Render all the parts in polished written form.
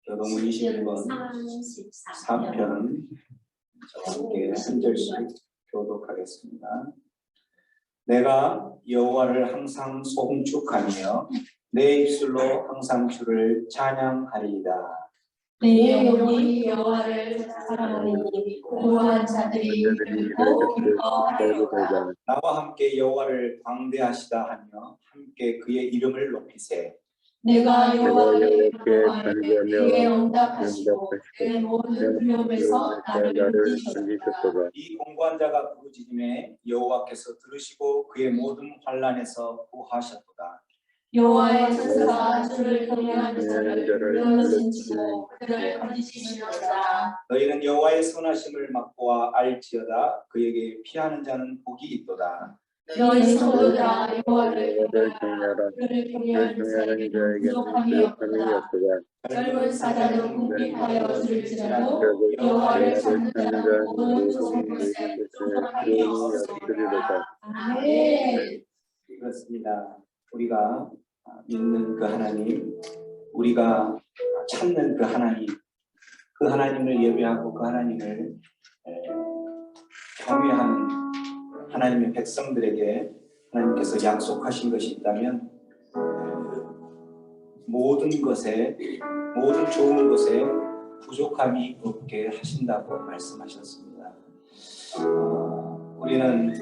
교동문 21번 3편 저와 함께 한 절씩 교독하겠습니다. 내가 여호와를 항상 송축하며 내 입술로 항상 주를 찬양하리이다. 내 영혼이 여호와를 사랑하니 공고한 자들이 듣고 기뻐하리로다. 나와 함께 여호와를 광대하시다 하며 함께 그의 이름을 높이세. 내가 여호와의 기도하에 그의 응답하시고 내 모든 위험에서 나를 지키셨도다. 이 공고한 자가 부르짖음에 여호와께서 들으시고 그의 모든 환난에서 구하셨도다. 여호와의 천사가 주를 경외하는 자를 불러신치고 그를 건지시리로다. 너희는 여호와의 선하심을 맛보아 알지어다. 그에게 피하는 자는 복이 있도다. 너희 성도들아 여호와를 경외하라. 그를 경외하는 자에게는 부족함이 없도다. 젊은 사자는 궁핍하여 줄지라도 여호와를 찾는 자는 모든 좋은 것에 부족함이 없으리로다. 아멘. 그렇습니다. 우리가 믿는 그 하나님, 우리가 찾는 그 하나님, 그 하나님을 예배하고 그 하나님을 경외하는 하나님의 백성들에게 하나님께서 약속하신 것이 있다면 모든 것에, 모든 좋은 것에 부족함이 없게 하신다고 말씀하셨습니다. 우리는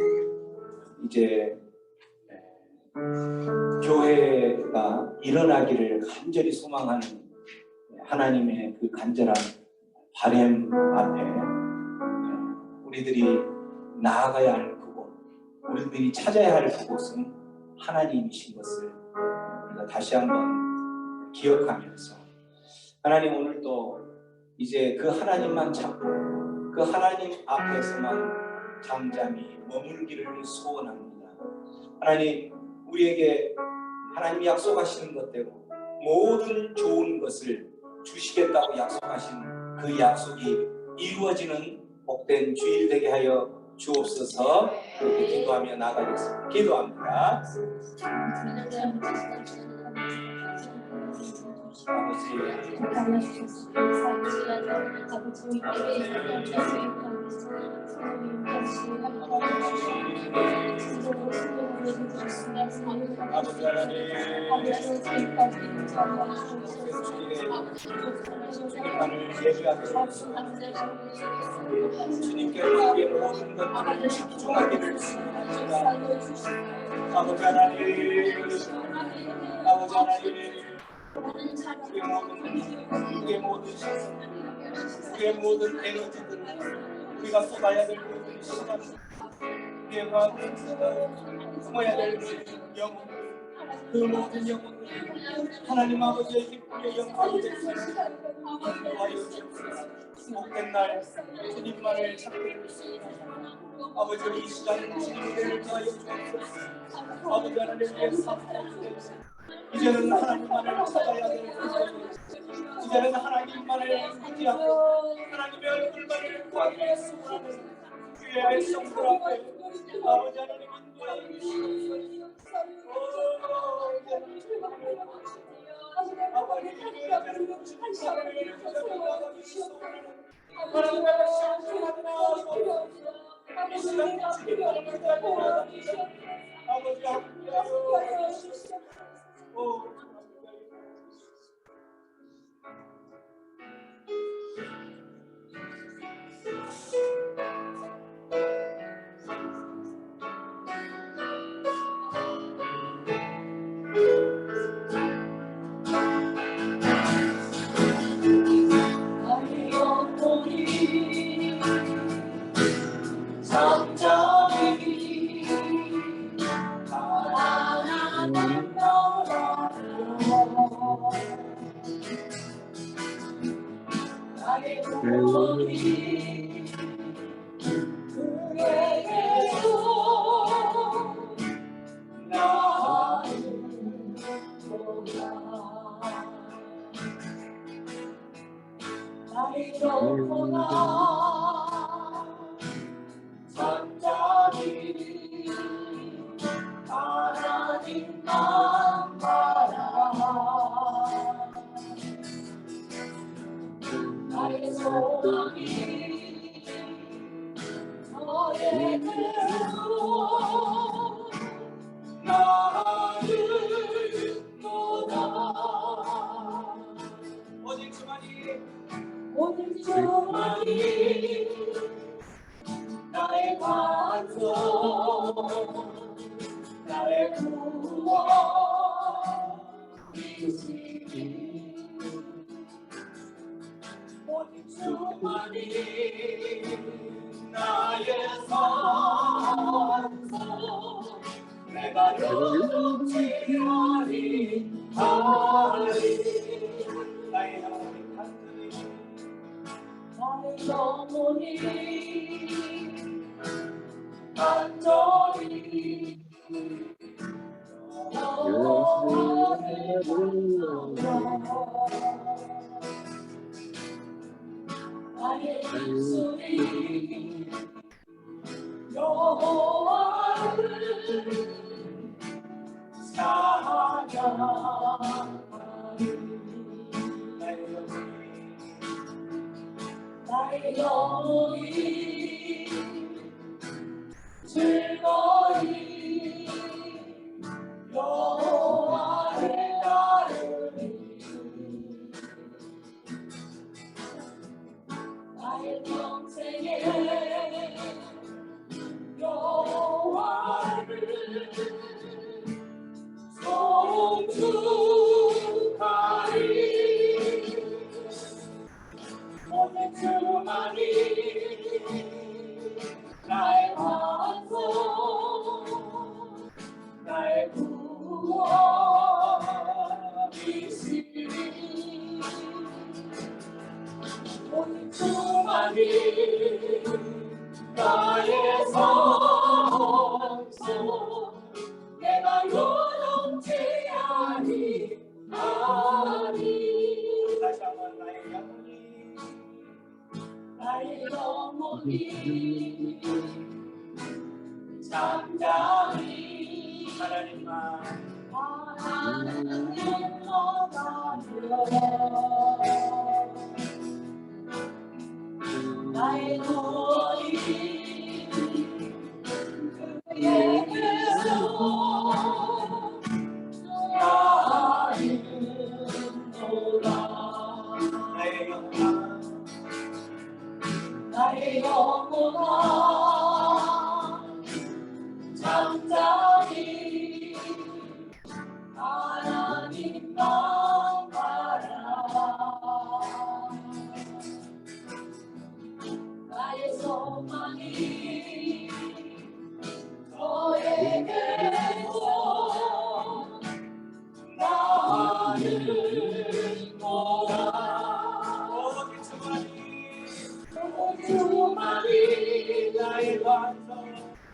이제 교회가 일어나기를 간절히 소망하는 하나님의 그 간절한 바람 앞에 우리들이 나아가야 할 그곳, 우리들이 찾아야 할 그곳은 하나님이신 것을 우리가 다시 한번 기억하면서 하나님 오늘 또 이제 그 하나님만 찾고 그 하나님 앞에서만 잠잠히 머물기를 소원합니다. 하나님, 우리에게 하나님이 약속하시는 것대로 모든 좋은 것을 주시겠다고 약속하신 그 약속이 이루어지는 복된 주일 되게 하여 주옵소서. 이렇게 기도하며 나가겠습니다. 기도합니다. 아버지 주님만을 예배하고 주님께 우리의 모든 것들을 집중하기를 원합니다. 아버지 하나님, 아버지 하나님, 우리의 모든 에너지들을 우리가 쏟아야 될 모든 시간, 우리가 숨어야 될 영혼, 그 모든 영혼을 하나님 아버지의 기쁨의 영광이 되시옵소서. 복된 날 주님만을 찾게 아버지 이 시간 주님을 더하여 주옵소서. 아버지 하나님의 삶 이제는 하나님만을 찾아야 되는 이제는 하나님만을 의지하고 하나님의 얼굴만을 구하기 위해서 주의 백성들 앞에 아버지 하나님 인도해 주시옵소서. 잠잠히 오직 주만이 나의 반석 나의 구원이시니 오직 주만이 나의 산소 내가 요동치 아니하리 나의 영혼이 간절히 나의 영혼이 간절히 여호와를 바라보아 나의 입술이 여호와를 찬양하리 나의 영혼이 즐거이 여호와를 따르리 나의 평생에 여호와를 송축하리 오직 주만이 나의 반석 나의 구원이시니 오직 주만이 나의 산소 내가 요동치 아니하리 다시 한번 나의 영혼이 잠잠히 하나님만 하나님만 나의 구원이 그에게서 나이는도다 나의 영혼아 잠잠히 하나님만 바라 나의 소망이 너에게서 나이는도다 오직 주만이 나의 반석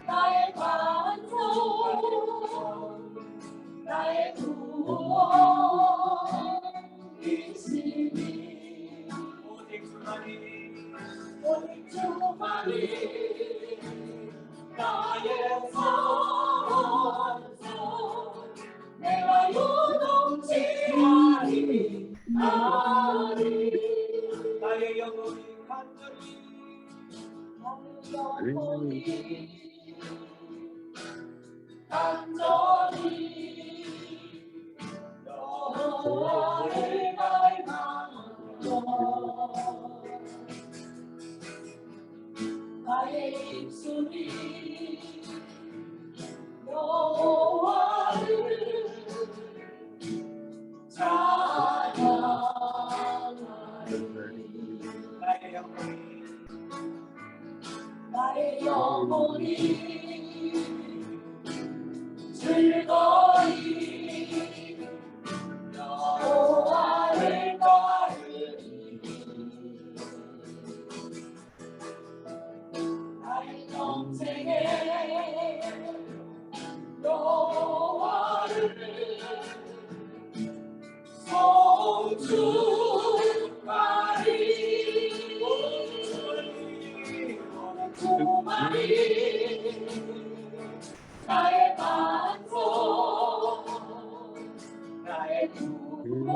나의 반석 나의 구원이시니 오직 주만이 오직 주만이 나의 산소 내가 요동치 아니하리 나의 영혼이 간절히 나의 영혼이 간절히 여호와를 갈망하며 나의 입술이 여호와를 찬양하리 나의 영혼이 즐거이 여호와를 따르리 나의 평생에 여호와를 송축하리 주만이 나의 반석 나의 구원이시니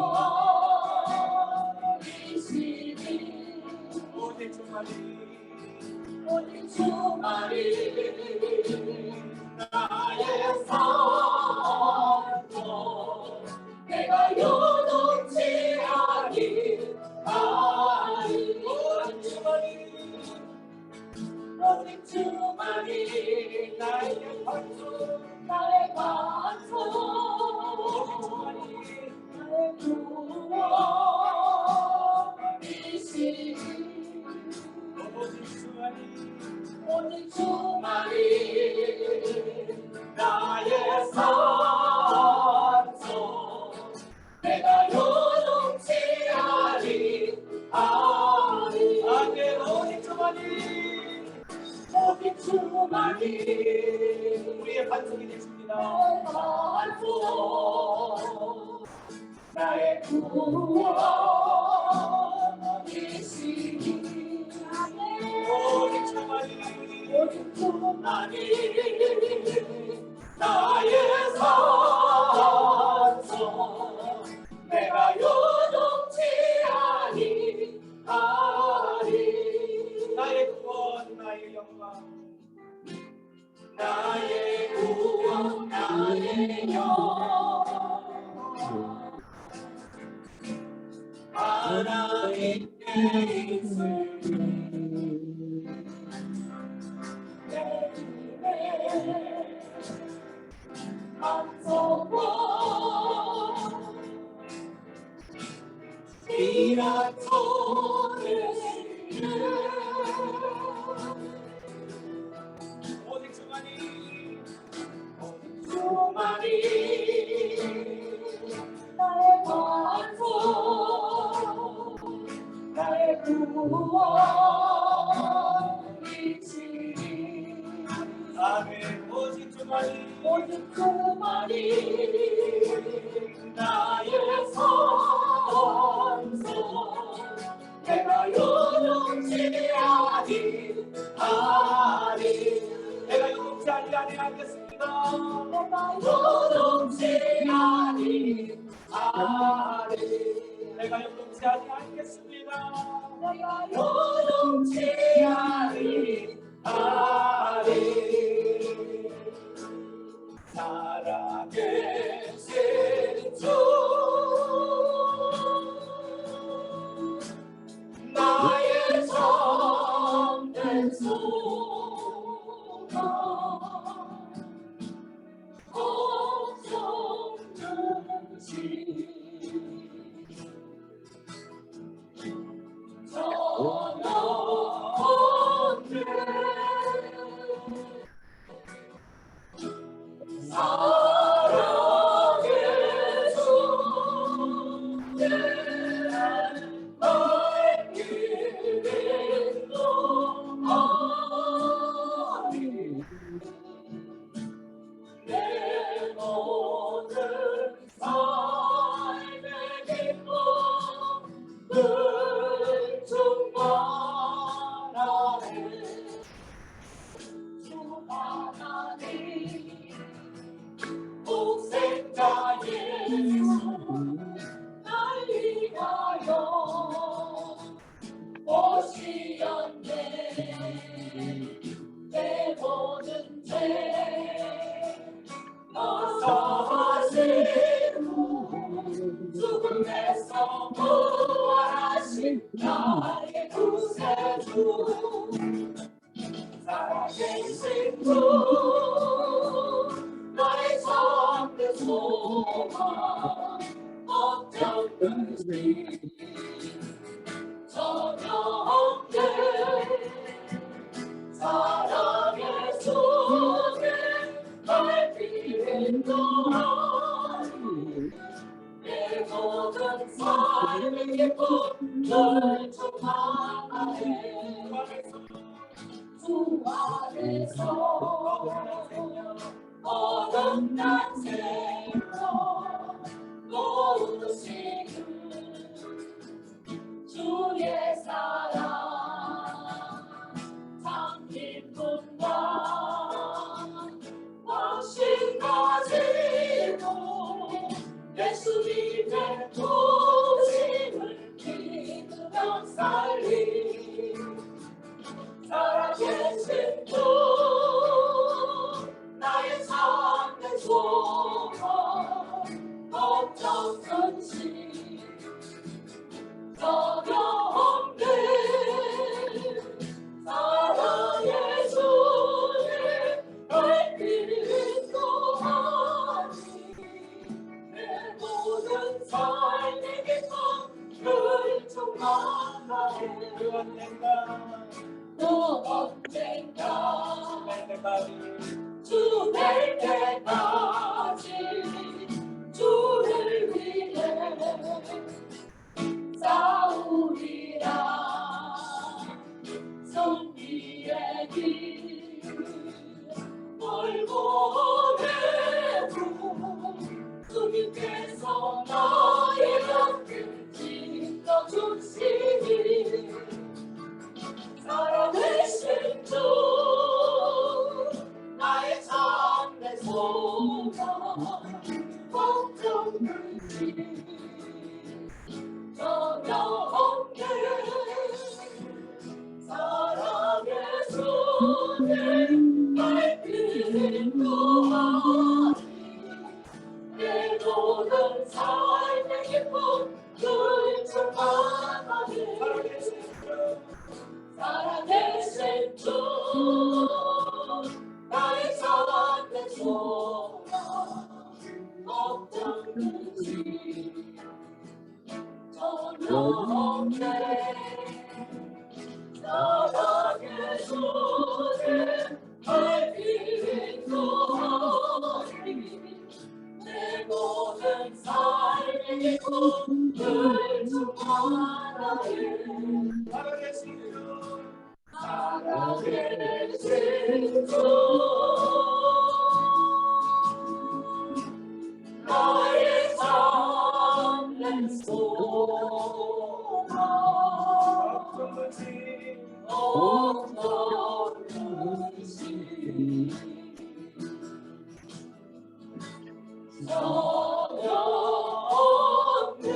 오직 주만이 오직 주만이 나의 산소 내가 요동치 아니하리 오직 주만이 나의 반석 나의 구원이시니 오직 주만이 나의 산소 내가 요동치 아니하리 오직 주만이 우리의 반석이 되십니다. 나의 구원이시니 오직 주만이 나의 산소 내가 요동치 아니하리 나의 구원 나의 영광 나의 구원 나의 영광 하나님께 있으니 내 입에 감사와 비라토를 오직 주만이 나의 반석 나의 구원이시니 아멘 오직 주만이 나의 산소 내가 요동치 아니하리 내가 요동치 아니하겠습니다. 내가 요동치 아니하리 내가 요동치 아니하겠습니다. 내가 요동치 아니하리 살아계신 주 나의 참된 소망 걱정 없이 전하네 사랑의 주 나의 길을 너하니 내 모든 삶의 기쁨 늘 충만하네 주 하나님 독생자 예수 날 위하여 오시었네 내 모든 죄 사하시고 죽음에서 부활하신 나의 구세주 살아계신 주 나의 참된 소망 걱정 없이 전혀 없네 사랑의 손에 발길을 놓아니 내 모든 삶의 기쁨 늘 충만하네 주 안에서 어긋난 생명 모으시는 주의 사랑 참 기쁨과 확신 가지고 예수님의 부심을 믿으며 살리 살아계신 살아계신 주 나의 참된 소망 걱정 근심 전혀 없네 사랑의 주님 밝힌 동안이 내 모든 삶의 기쁨을 충만하게 그 언젠가 주 뵐 때까지 주를 위해 싸우리라 승리의 길 멀고 내고 주님께서 나의 곁을 지켜주시니 살아계신 주 나의 참된 소망 걱정 근심 전혀 없네 사랑의 주님 밝힌 동안이 내 모든 삶의 기쁨을 충만하게 살아계신 주 나의 참된 소망 걱정 근심 전혀 없네 사랑의 주님 밝힌 동안이 내 모든 삶의 기쁨을 충만하게 살아계신 주 나의 참된 소망 걱정 근심 전혀 없네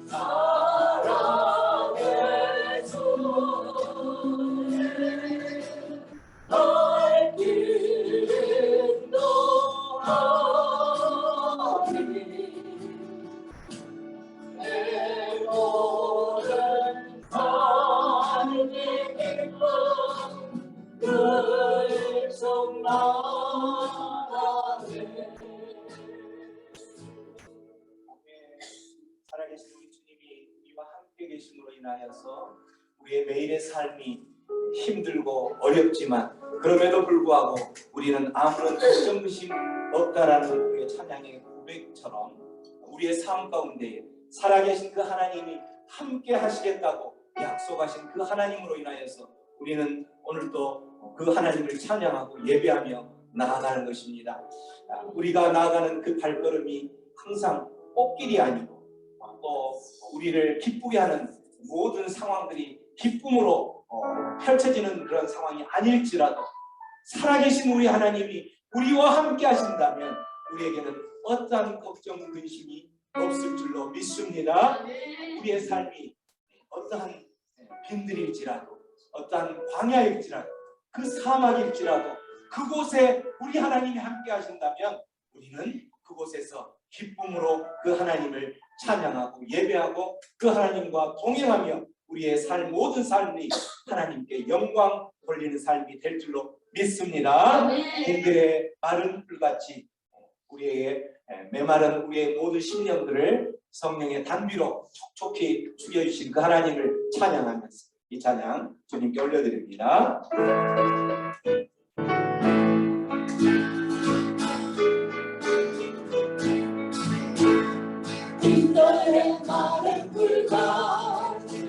사랑의 주님 밝힌 동안이 내 모든 삶의 기쁨을 충만하게 살아계신 우리 주님이 우리와 함께 계심으로 인하여서 우리의 매일의 삶이 힘들고 어렵지만 그럼에도 불구하고 우리는 아무런 걱정심 없다라는 우리의 찬양의 고백처럼 우리의 삶 가운데 살아계신 그 하나님이 함께 하시겠다고 약속하신 그 하나님으로 인하여서 우리는 오늘도 그 하나님을 찬양하고 예배하며 나아가는 것입니다. 우리가 나아가는 그 발걸음이 항상 꽃길이 아니고 또 우리를 기쁘게 하는 모든 상황들이 기쁨으로 펼쳐지는 그런 상황이 아닐지라도 살아계신 우리 하나님이 우리와 함께 하신다면 우리에게는 어떠한 걱정 근심이 없을 줄로 믿습니다. 우리의 삶이 어떠한 빈들일지라도 어떠한 광야일지라도 그 사막일지라도 그곳에 우리 하나님이 함께 하신다면 우리는 그곳에서 기쁨으로 그 하나님을 찬양하고 예배하고 그 하나님과 동행하며 우리의 모든 삶이 하나님께 영광 돌리는 삶이 될 줄로 믿습니다. 빈들의 마른 풀같이 우리의 메마른 우리의 모든 심령들을 성령의 단비로 촉촉히 죽여주신 그 하나님을 찬양하면서 이 찬양 주님께 올려드립니다. 빈들의 마른 풀같이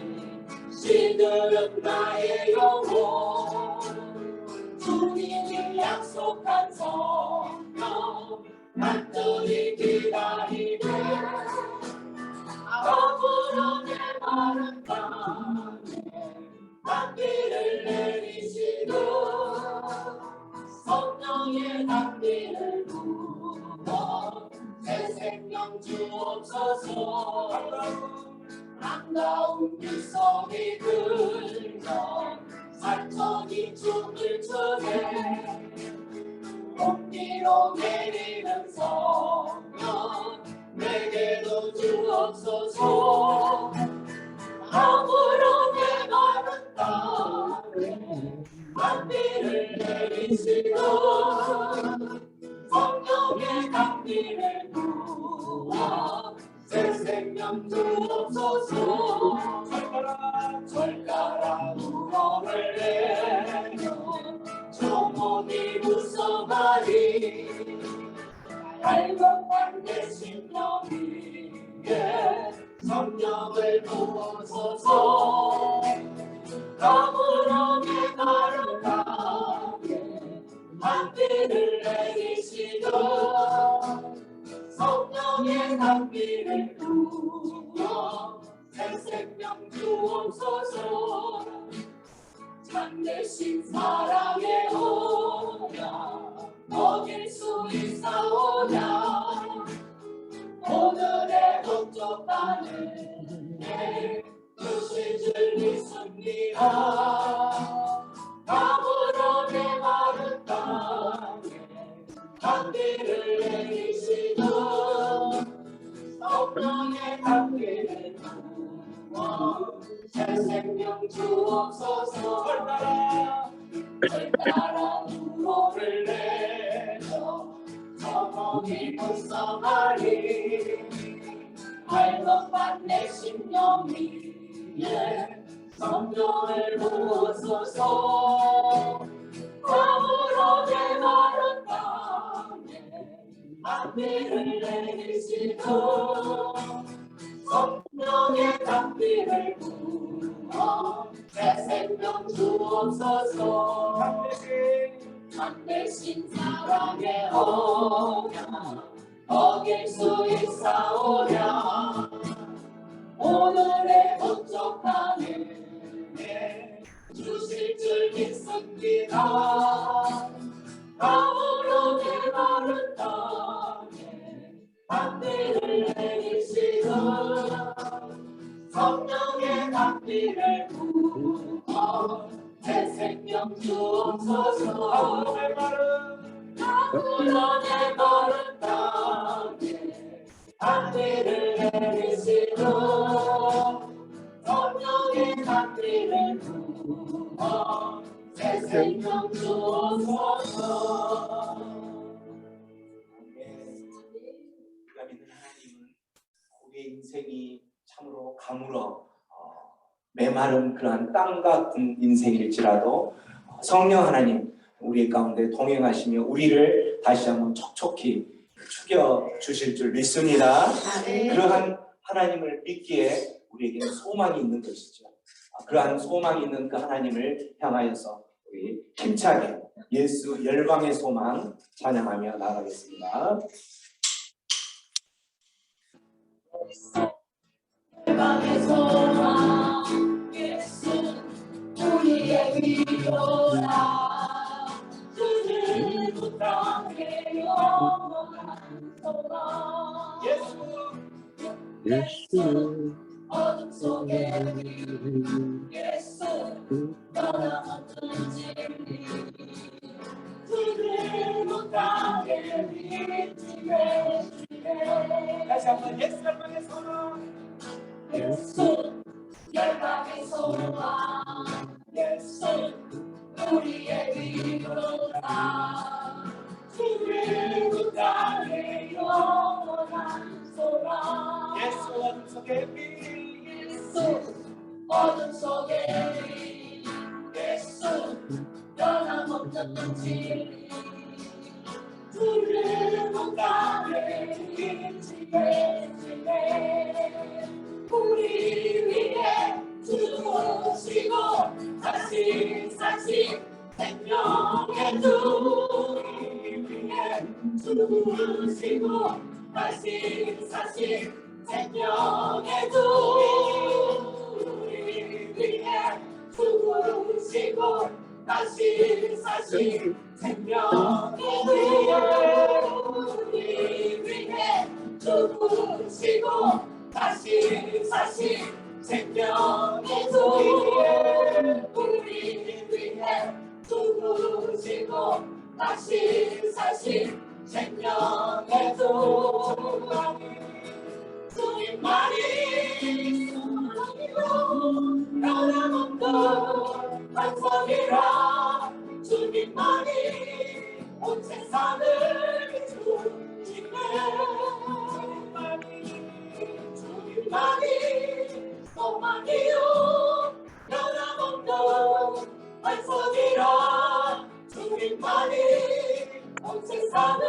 시들은 나의 영혼 주님이 약속한 성령 간절히 기다리네 아무로 내 마른 땅에 단비를 내리시고 성령의 단비를 부어 새 생명 주옵소서. 아름다운 그 성령이 들려 산천이 춤을 추네 온기로 내리는 성령 내게도 주옵소서 아무런 메마른 땅에 단비를 내리시고 성령의 단비를 부어 새 생명 주옵소서 철가라 우러를 내려 조문이 무서마리 알곡한 내 심령 위에 성령을 부어소서 아무런 메마른 땅에 단비를 내리시고 성령의 단비를 부어 새 생명 주옵소서 참되신 사랑의 오냐 먹일 수 있사오냐 오늘의 목적단을 내 주실 줄 믿습니다 아무런 메마른 땅에 단비를 내리시고 성령의 단비를 부어 새 생명 주옵소서 철따라 우로를 내려 저목이 불쌍하리 알것만 내 심령 위에 성령을 부어소서 아무런 메마른 땅에 단비를 내리시고 성령의 단비를 부어 새 생명 주옵소서 참되신 사랑의 오냐 먹일 수 있사오냐 오늘의 목적하늘 주실 줄 믿습니다 아무런 메마른 땅에 단비를 내리시고 성령의 단비를 부어 새 생명 주옵소서 아무런 메마른 땅에 단비를 내리시고 성령의 단비를 부어 새 생명 주옵소서 우리가 믿는 하나님은 우리의 인생이 참으로 가물어 메마른 그러한 땅 같은 인생일지라도 성령 하나님 우리 가운데 동행하시며 우리를 다시 한번 촉촉히 축여 주실 줄 믿습니다. 그러한 하나님을 믿기에 우리에게는 소망이 있는 것이죠. 그러한 소망이 있는 그 하나님을 향하여서 우리 힘차게 예수 열방의 소망 찬양하며 나가겠습니다. 열방의 소망 예수 우리의 위로라 주를 부탁해 영원한 소망 예수 어둠 속에 예수 떠나없는 진리 주를 부탁해 믿지게 주네 다시 한번 예수 열방의 소망 예수 열방의 소망 예수 우리의 위로라 주를 부탁해 영원한 소망 예수 어둠 속에 예수 어둠 속에 예수 변함없는 진리 주를 부탁해 믿지게 주네 우리 위해 죽으시고 다시 사신 생명의 주 우리 위해 죽으시고 다시 사신 생명의 주 우리 위해 죽으시고 다시 사신 생명의 주 우리 위해 죽으시고 다시 사신 생명의 주 다시 사시 생명의 주님만이 소망이요 변함없는 반석이라 주님만이 온 세상을 비추시네 주님만이 소망이요 변함없는 반석이라 주님만이 온 세상을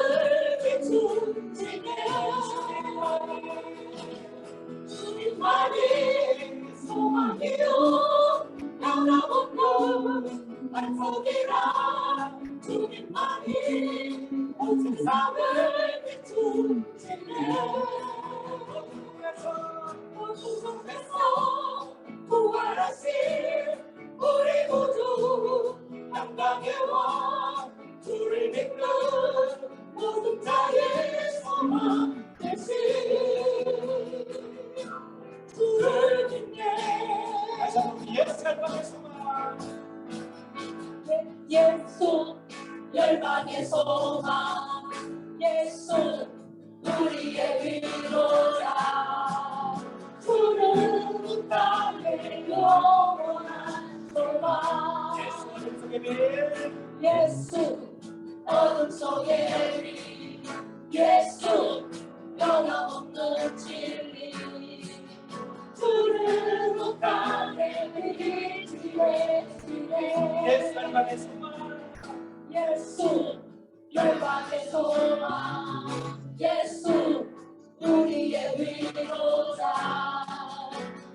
비추시네 주님만이 소망이요 변함없는 반석이라 주님만이 온 세상을 비추시네 어둠에서 부활하신 우리 구주 영광의 왕 주를 믿는 모든 자의 소망 되신 주를 믿네 다시 한번 예수 열방의 소망 예수 열방의 소망 예수 우리의 위로자 주는 땅의 영원한 소망 예수 어둠 속에 빛 예수 어둠 속의 빛 예수 변함없는 진리 주는 땅의 빛이네 예수 열방의 소망 예수 열방의 소망 예수 우리의 위로자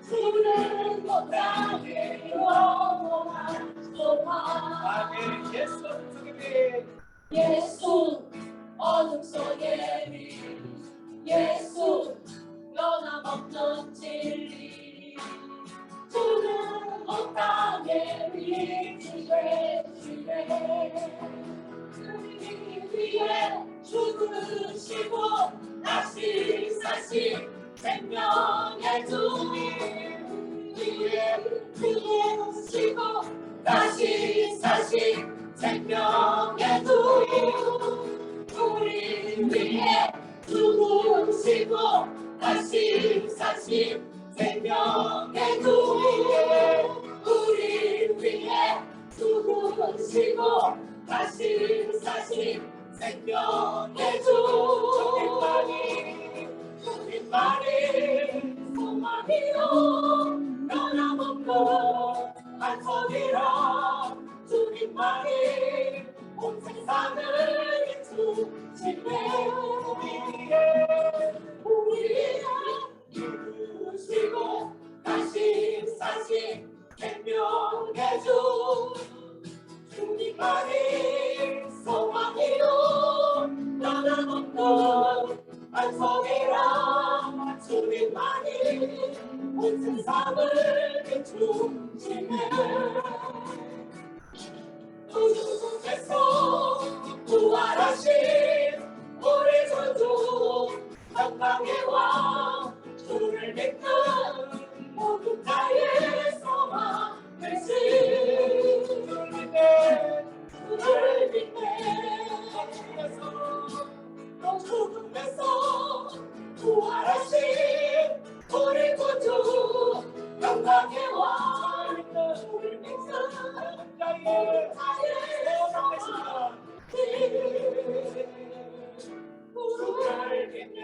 주는 땅의 영원한 소망 아멘 예수 어둠 속에 빛 예수 어둠 속의 빛 예수 변함없는 진리 주는 온 땅의 빛이 되시네 우리 위에 죽으시고 다시 사신 생명의 주님 위에 죽으시고 다시 사신 생명의 주님 우리 위에 죽으시고 다시 사신 생명의 주님 우리 위에 죽으시고 다시 사신 생명의 주님만이 소망이요 변함없는 반석이라 주님만이 온 세상을 비추시네 우리의 죽으시고 다시 사신 생명의 주 주님만이 소망이요 변함없는 반석이라 주님만이 온 세상을 비추시네 어둠 속에서 부활하신 우리 구주 영광의 왕 주를 믿는 모든 자의 소망 되신 주를 믿네 어둠에서 부활하신 우리 구주 영광의 왕 주를 믿는 자의 소망 주를 믿네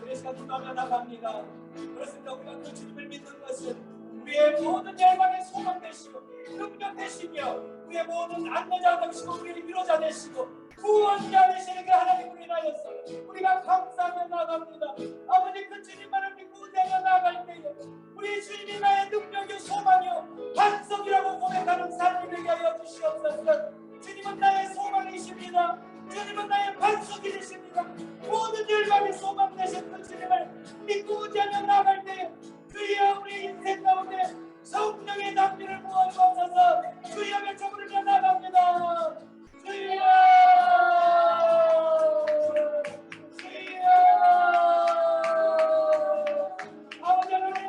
우리 시간 누가며 나갑니다. 그렇습니다. 우리가 그 주님을 믿는 것은 우리의 모든 열방의 소망 되시고 능력 되시며 우리의 모든 안내자 되시고 우리의 위로자 되시고 구원자 되시는 그 하나님을 인하여서 우리가 감사하며 나갑니다. 아버지 그 주님만을 믿고 의지하며 나아갈 때에 우리 주님이 나의 능력이요 소망이요 반석이라고 고백하는 삶이 되게 하여 주시옵소서. 주님은 나의 소망이십니다. 주님은 나의 반석이 되십니다. 모든 열방의 소망 되신 그 주님을 믿고 의지하며 나아갈 때 주여 우리 인생 가운데 성령의 담비를 부어주옵소서. 주여 외쳐부르며 나갑니다. 주여 주여 아버지 하나님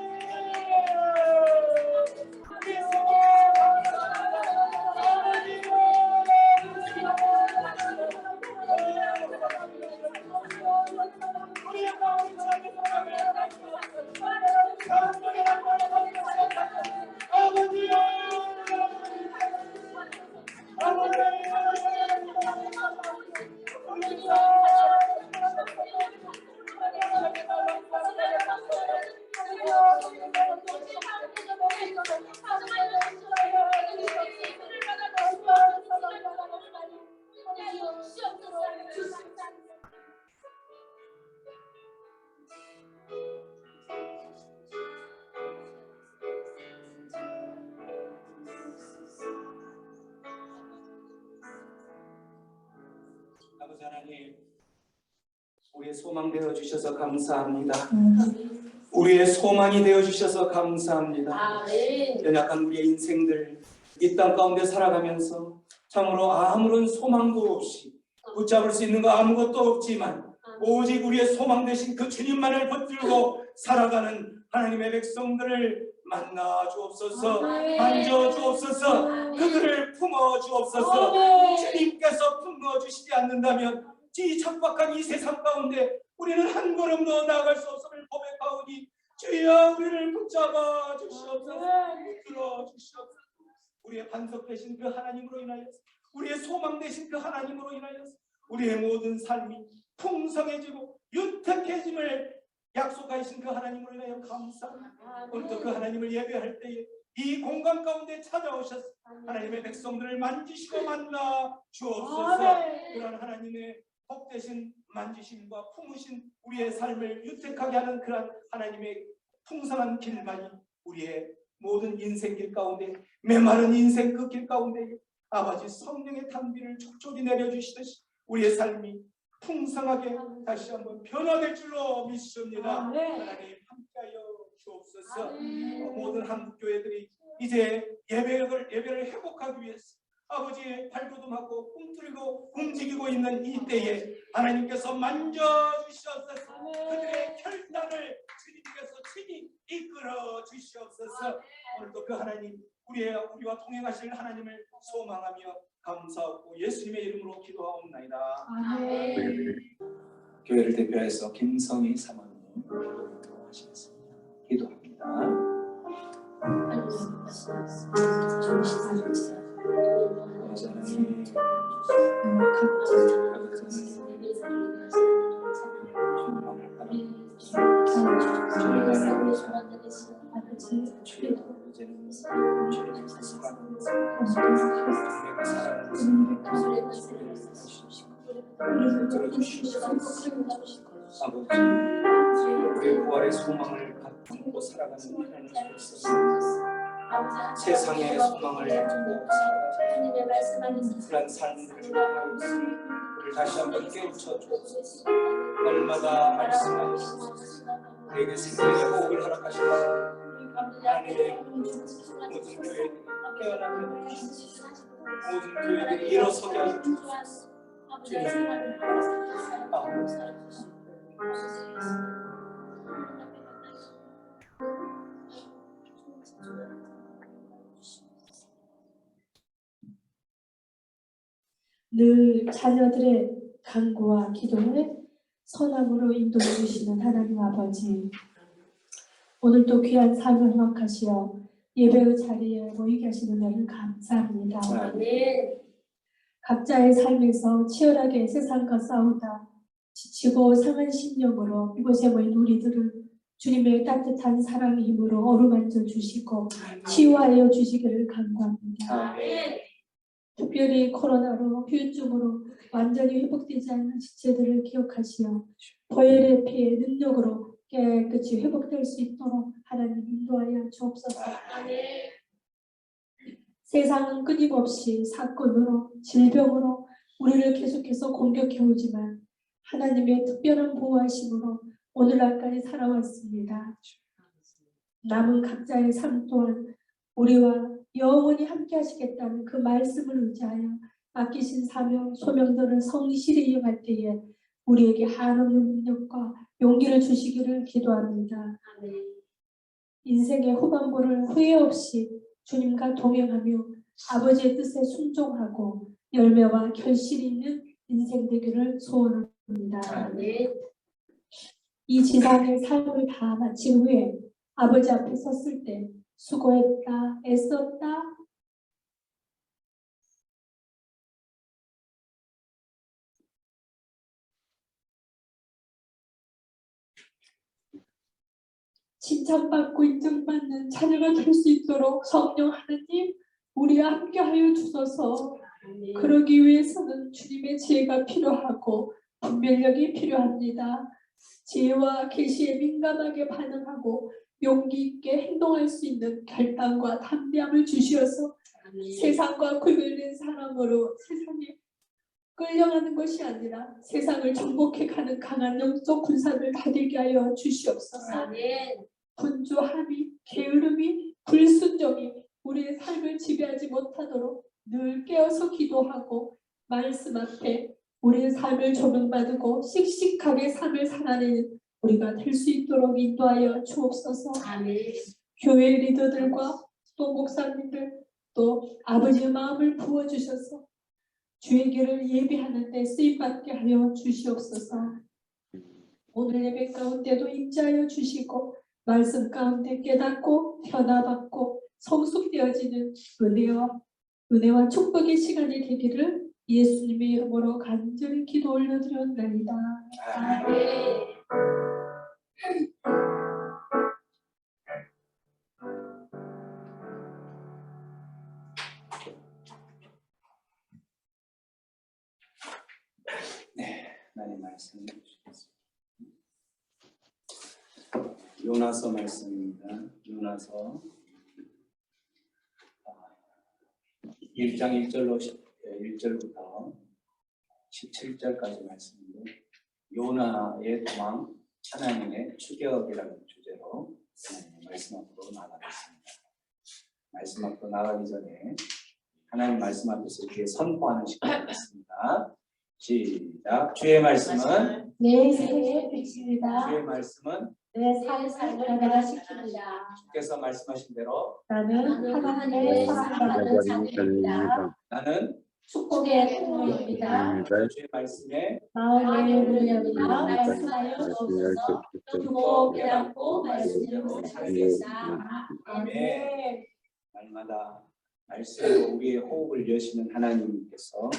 아버지 하나님, 우리의 소망 되어 주셔서 감사합니다. 우리의 소망이 되어 주셔서 감사합니다. 연약한 우리의 인생들 이 땅 가운데 살아가면서 참으로 아무런 소망도 없이 붙잡을 수 있는 거 아무것도 없지만 오직 우리의 소망 되신 그 주님만을 붙들고 살아가는 하나님의 백성들을 만나 주옵소서, 만져 주옵소서, 그들을 품어 주옵소서. 주님께서 품어 주시지 않는다면 이 척박한 이 세상 가운데 우리는 한 걸음도 나아갈 수 없음을 고백하오니 주여 우리를 붙잡아 주시옵소서, 붙들어 주시옵소서. 우리의 반석 되신 그 하나님으로 인하여서, 우리의 소망 되신 그 하나님으로 인하여서 우리의 모든 삶이 풍성해지고 윤택해짐을 약속하신 그 하나님으로 인하여 감사합니다. 오늘도 그 하나님을 예배할 때에 이 공간 가운데 찾아오셔서 하나님의 백성들을 만지시고 만나 주옵소서. 그런 하나님의 복되신 만지심과 품으신 우리의 삶을 윤택하게 하는 그런 하나님의 풍성한 길만이 우리의 모든 인생길 가운데, 메마른 인생 그 길 가운데 아버지 성령의 탄비를 촉촉히 내려주시듯이 우리의 삶이 풍성하게 다시 한번 변화될 줄로 믿습니다. 하나님 함께하여 주옵소서. 모든 한국교회들이 이제 예배를 회복하기 위해서 아버지의 발돋움하고 꿈틀고 움직이고 있는 이 때에 하나님께서 만져주시옵소서. 그들의 결단을 주님께서 친히 이끌어 주시옵소서. 오늘도 그 하나님 우리와 동행하실 하나님을 소망하며 감사하고 예수님의 이름으로 기도하옵나이다. 아멘. 교회를 대표해서 김성희 사모님 기도하시겠습니다. 기도합니다. 아버지 하나님, 주님만을 바라보고 주님만을 위해서 주여 이제는 주님의 사랑을 들어주시옵소서. 아버지, 우리의 부활의 소망을 갖고 살아가는 하나님의 백성, 세상의 소망을 두고 살아가는 그런 삶들을 우리를 다시 한번 깨우쳐 주옵소서. 날마다 말씀하시옵소서. 우리에게 생명의 호흡을 허락하시고 하나님의 모든 교회들이 깨어나게 해주시옵소서. 모든 교회들이 일어서게 하여 주옵소서. 주님, 아멘. 늘 자녀들의 간구와 기도를 선함으로 인도해 주시는 하나님 아버지, 오늘도 귀한 삶을 허락하시어 예배의 자리에 모이게 하시는 것을 감사합니다. 아멘. 각자의 삶에서 치열하게 세상과 싸우다 지치고 상한 심령으로 이곳에 모인 우리들을 주님의 따뜻한 사랑의 힘으로 어루만져 주시고 치유하여 주시기를 간구합니다. 아멘. 특별히 코로나로 후유증으로 완전히 회복되지 않는 지체들을 기억하시어 보혈의 피의 능력으로 깨끗이 회복될 수 있도록 하나님 인도하여 주옵소서. 아멘. 세상은 끊임없이 사건으로 질병으로 우리를 계속해서 공격해오지만 하나님의 특별한 보호하심으로 오늘날까지 살아왔습니다. 남은 각자의 삶 또한 우리와 영원히 함께 하시겠다는 그 말씀을 의지하여 맡기신 사명, 소명들을 성실히 이용할 때에 우리에게 한없는 능력과 용기를 주시기를 기도합니다. 아멘. 인생의 후반부를 후회 없이 주님과 동행하며 아버지의 뜻에 순종하고 열매와 결실이 있는 인생 되기를 소원합니다. 아멘. 이 지상의 삶을 다 마친 후에 아버지 앞에 섰을 때 수고했다, 애썼다, 칭찬받고 인정받는 자녀가 될 수 있도록 성령 하나님 우리와 함께하여 주소서. 아멘. 그러기 위해서는 주님의 지혜가 필요하고 분별력이 필요합니다. 지혜와 계시에 민감하게 반응하고 용기 있게 행동할 수 있는 결단과 담대함을 주시어서 아멘. 세상과 구별된 사람으로 세상에 끌려가는 것이 아니라 세상을 정복해가는 강한 영적 군사를 다들게 하여 주시옵소서. 아멘. 분주함이, 게으름이, 불순종이 우리의 삶을 지배하지 못하도록 늘 깨어서 기도하고 말씀 앞에 우리의 삶을 조명받고 씩씩하게 삶을 살아내는 우리가 될 수 있도록 인도하여 주옵소서. 아멘. 교회 리더들과 또 목사님들 또 아버지의 마음을 부어주셔서 주의 길을 예비하는 데 쓰임받게 하여 주시옵소서. 오늘 예배 가운데도 임재하여 주시고 말씀 가운데 깨닫고 변화받고 성숙되어지는 은혜와 축복의 시간이 되기를 예수님의 이름으로 간절히 기도 올려드렸나이다. 아멘. 하나님 말씀 주시겠습니다. 요나서 말씀입니다. 요나서 1장 1절부터 17절까지 말씀인데 요나의 도망, 하나님의 추격이라는 주제로 말씀 앞으로 나가겠습니다. 말씀 앞으로 나가기 전에 하나님 말씀 앞에서 이렇게 선포하는 시간이 있습니다. 시작. 주의 말씀은 내 생의 빛입니다. 주의 말씀은 내 삶을 변화시킵니다. 주께서 말씀하신 대로 나는 하나님의 사랑받는 자입니다. 나는 축복의 통로입니다. 주의 말씀에 마음의 문이옵니다. 말씀하여 주옵소서. 두고 깨닫고 말씀으로 살겠습니다. 아멘. 날마다 말씀으로 우리의 호흡을 여시는 하나님께서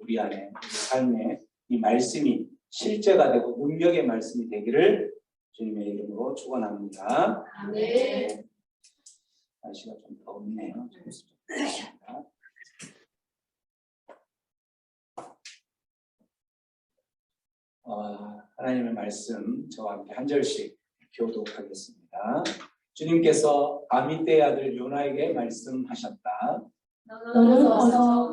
우리 안에 우리 삶에 이 말씀이 실제가 되고 능력의 말씀이 되기를 주님의 이름으로 축원합니다. 아멘. 날씨가 좀 덥네요. 하나님의 말씀 저와 함께 한 절씩 교독하겠습니다. 주님께서 아미떼의 아들 요나에게 말씀하셨다. 너는 어서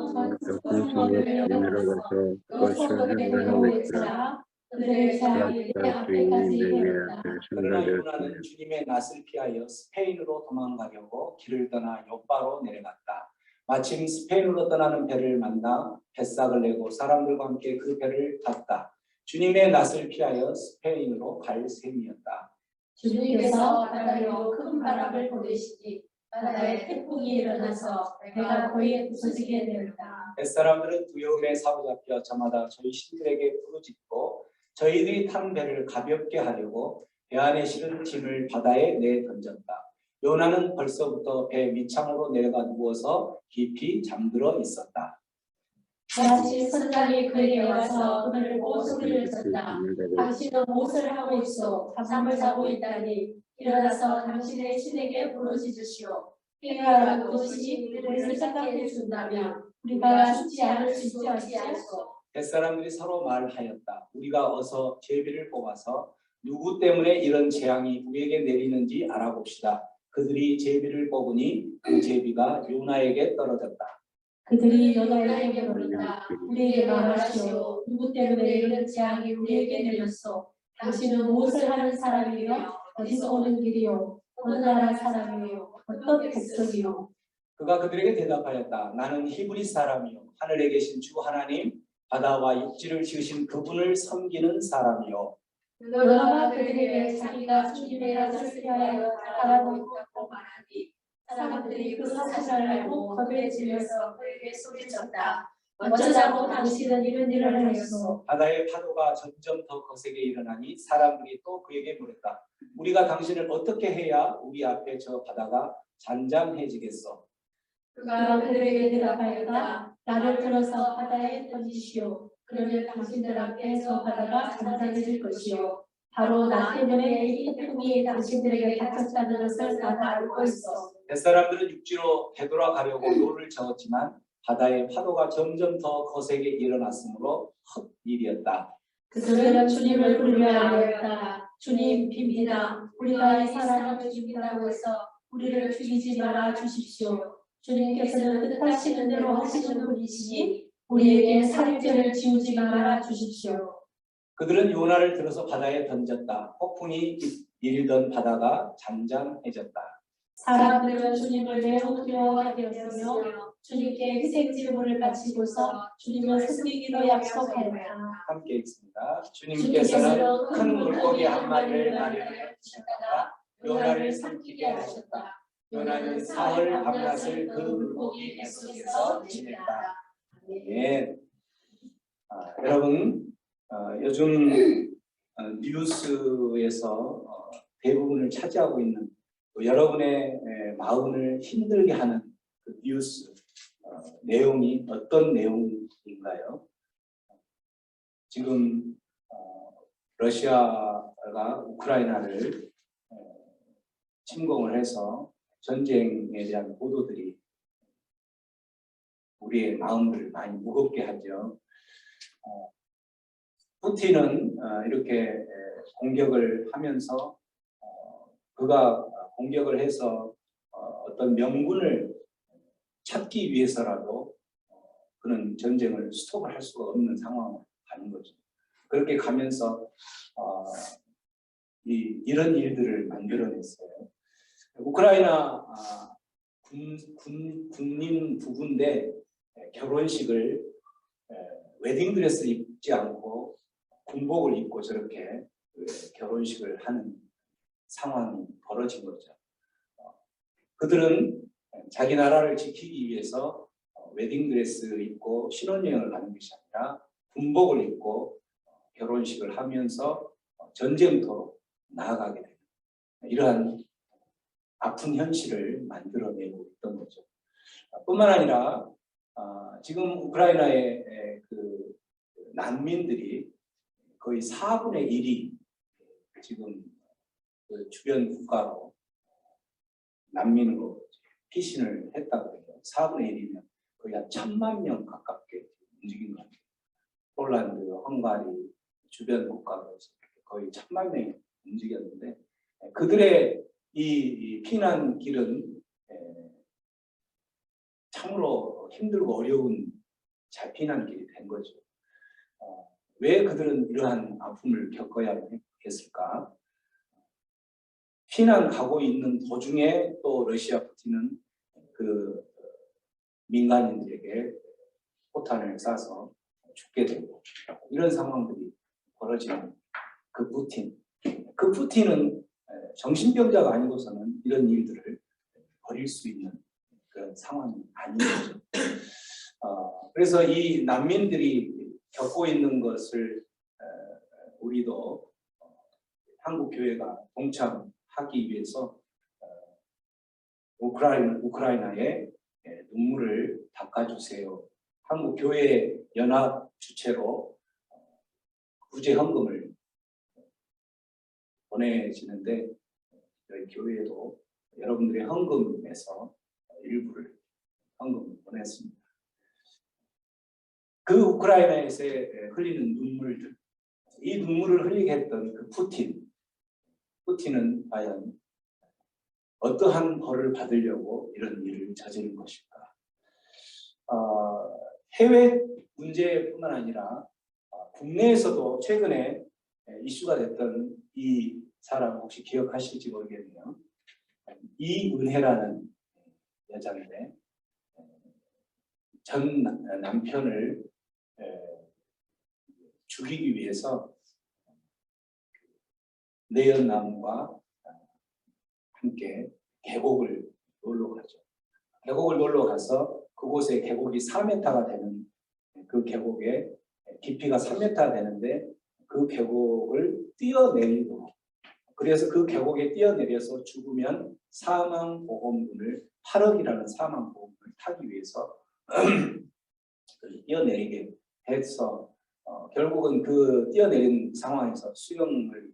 성문을 내려가서 거처를 외치라. 그들의 자리에 내 앞에까지 이르렀다. 그러나 요나는 주님의 낯을 피하여 스페인으로 도망가려고 길을 떠나 요빠로 내려갔다. 마침 스페인으로 떠나는 배를 만나 뱃삭을 내고 사람들과 함께 그 배를 탔다. 주님의 낯을 피하여 스페인으로 갈 셈이었다. 주님께서 바다로 큰 바람을 보내시니 바다에 태풍이 일어나서 배가 거의 부서지게 되었다. 뱃사람들은 두려움에 사로잡혀 저마다 저희 신들에게 부르짖고 저희들이 탄 배를 가볍게 하려고 배 안에 실은 짐을 바다에 내던졌다. 요나는 벌써부터 배 밑창으로 내려가 누워서 깊이 잠들어 있었다. 마치 선장이 그에게 와서 그를 보고 소리를 쳤다. 당신은 무엇을 하고 있소? 잠을 자고 있다니 일어나서 당신의 신에게 부르짖으시오. 행하라는 것이 우리를 생각해 준다면 우리가 죽지 않을 수 있지 않소. 뱃사람들이 서로 말하였다. 우리가 어서 제비를 뽑아서 누구 때문에 이런 재앙이 우리에게 내리는지 알아봅시다. 그들이 제비를 뽑으니 그 제비가 요나에게 떨어졌다. 그들이 요나에게 물었다. 우리에게 말하시오. 누구 때문에 이런 재앙이 우리에게 내렸소? 당신은 무엇을 하는 사람이며 어디서 오는 길이요? 어느 나라 사람이요? 어떤 백성이요? 그가 그들에게 대답하였다. 나는 히브리 사람이요 하늘에 계신 주 하나님 바다와 육지를 지으신 그분을 섬기는 사람이요. 요나가 그들에게 자기가 주님의 낯을 피하여 나가고 있다고 말하니 사람들이 그 사실을 알고 겁에 질려서 그에게 소리쳤다. 어쩌자고 당신은 이런 일을 하였소? 바다의 파도가 점점 더 거세게 일어나니 사람들이 또 그에게 물었다. 우리가 당신을 어떻게 해야 우리 앞에 저 바다가 잔잔해지겠소? 그가 그들에게 대답하였다. 나를 들어서 바다에 던지시오. 그러면 당신들 앞에 저 바다가 잔잔해질 것이요. 바로 나 때문에 이 태풍이 당신들에게 닥쳤다는 것을 나도 알고 있어. 뱃사람들은 육지로 되돌아가려고 노를 저었지만 바다의 파도가 점점 더 거세게 일어났으므로 헛일이었다. 그들은 주님을 부르며 하였다. 주님 빕니다. 우리가 이 사람을 죽인다고 해서 우리를 죽이지 말아 주십시오. 주님께서는 뜻하시는 대로 하시는 분이시니 우리에게 살인죄를 지우지 말아 주십시오. 그들은 요나를 들어서 바다에 던졌다. 폭풍이 일던 바다가 잠잠해졌다. 사람들은 주님을 매우 두려워하게 되었으며 주님께 희생제물을 바치고서 주님을 섬기기로 약속하였다. 함께 읽습니다. 주님께서는 큰 물고기 한 마리를 마련해 주셨다가 요나를 삼키게 하셨다. 요나는 사흘 밤낮을 그 물고기 뱃속에서 지냈다. 예. 여러분 요즘 뉴스에서 대부분을 차지하고 있는 또 여러분의 마음을 힘들게 하는 그 뉴스 내용이 어떤 내용인가요? 지금 러시아가 우크라이나를 침공을 해서 전쟁에 대한 보도들이 우리의 마음을 많이 무겁게 하죠. 푸틴은 이렇게 공격을 하면서 그가 공격을 해서 어떤 명분을 찾기 위해서라도 그는 전쟁을 스톱을 할 수가 없는 상황으로 가는 거죠. 그렇게 가면서 이런 일들을 만들어냈어요. 우크라이나 군인 부부인데 결혼식을 웨딩드레스 입지 않고 군복을 입고 저렇게 결혼식을 하는 상황이 벌어진 거죠. 그들은 자기 나라를 지키기 위해서 웨딩드레스 입고 신혼여행을 가는 것이 아니라 군복을 입고 결혼식을 하면서 전쟁터로 나아가게 되는 이러한 아픈 현실을 만들어내고 있던 거죠. 뿐만 아니라 지금 우크라이나의 그 난민들이 거의 4분의 1이 지금 그 주변 국가로 난민으로 피신을 했다고 해요. 4분의 1이면 거의 한 1000만 명 가깝게 움직인 것 같아요. 폴란드, 헝가리, 주변 국가로 거의 1000만 명이 움직였는데 그들의 이 피난길은 참으로 힘들고 어려운 잘 피난길이 된 거죠. 왜 그들은 이러한 아픔을 겪어야 했을까? 피난 가고 있는 도중에 또 러시아 푸틴은 그 민간인들에게 포탄을 쏴서 죽게 되고 이런 상황들이 벌어지는 그 푸틴은 정신병자가 아니고서는 이런 일들을 벌일 수 있는 그런 상황이 아닌 거죠. 그래서 이 난민들이 겪고 있는 것을 우리도 한국 교회가 동참하기 위해서 우크라이나에 눈물을 닦아주세요. 한국 교회 연합 주체로 구제 헌금을 보내지는데 저희 교회도 여러분들의 헌금에서 일부를 헌금을 보냈습니다. 그 우크라이나에서 흘리는 눈물들, 이 눈물을 흘리게 했던 그 푸틴은 과연 어떠한 벌을 받으려고 이런 일을 저지른 것일까? 해외 문제뿐만 아니라 국내에서도 최근에 이슈가 됐던 이 사람 혹시 기억하실지 모르겠네요. 이은혜라는 여자인데 전 남편을 죽이기 위해서 내연남과 함께 계곡을 놀러 가죠. 계곡을 놀러 가서 그곳에 계곡이 4m가 되는 그 계곡에 깊이가 3m 되는데 그 계곡을 뛰어내리고 그래서 그 계곡에 뛰어내려서 죽으면 사망보험금을 8억이라는 사망보험금을 타기 위해서 뛰어내리게 해서 결국은 그 뛰어내린 상황에서 수영을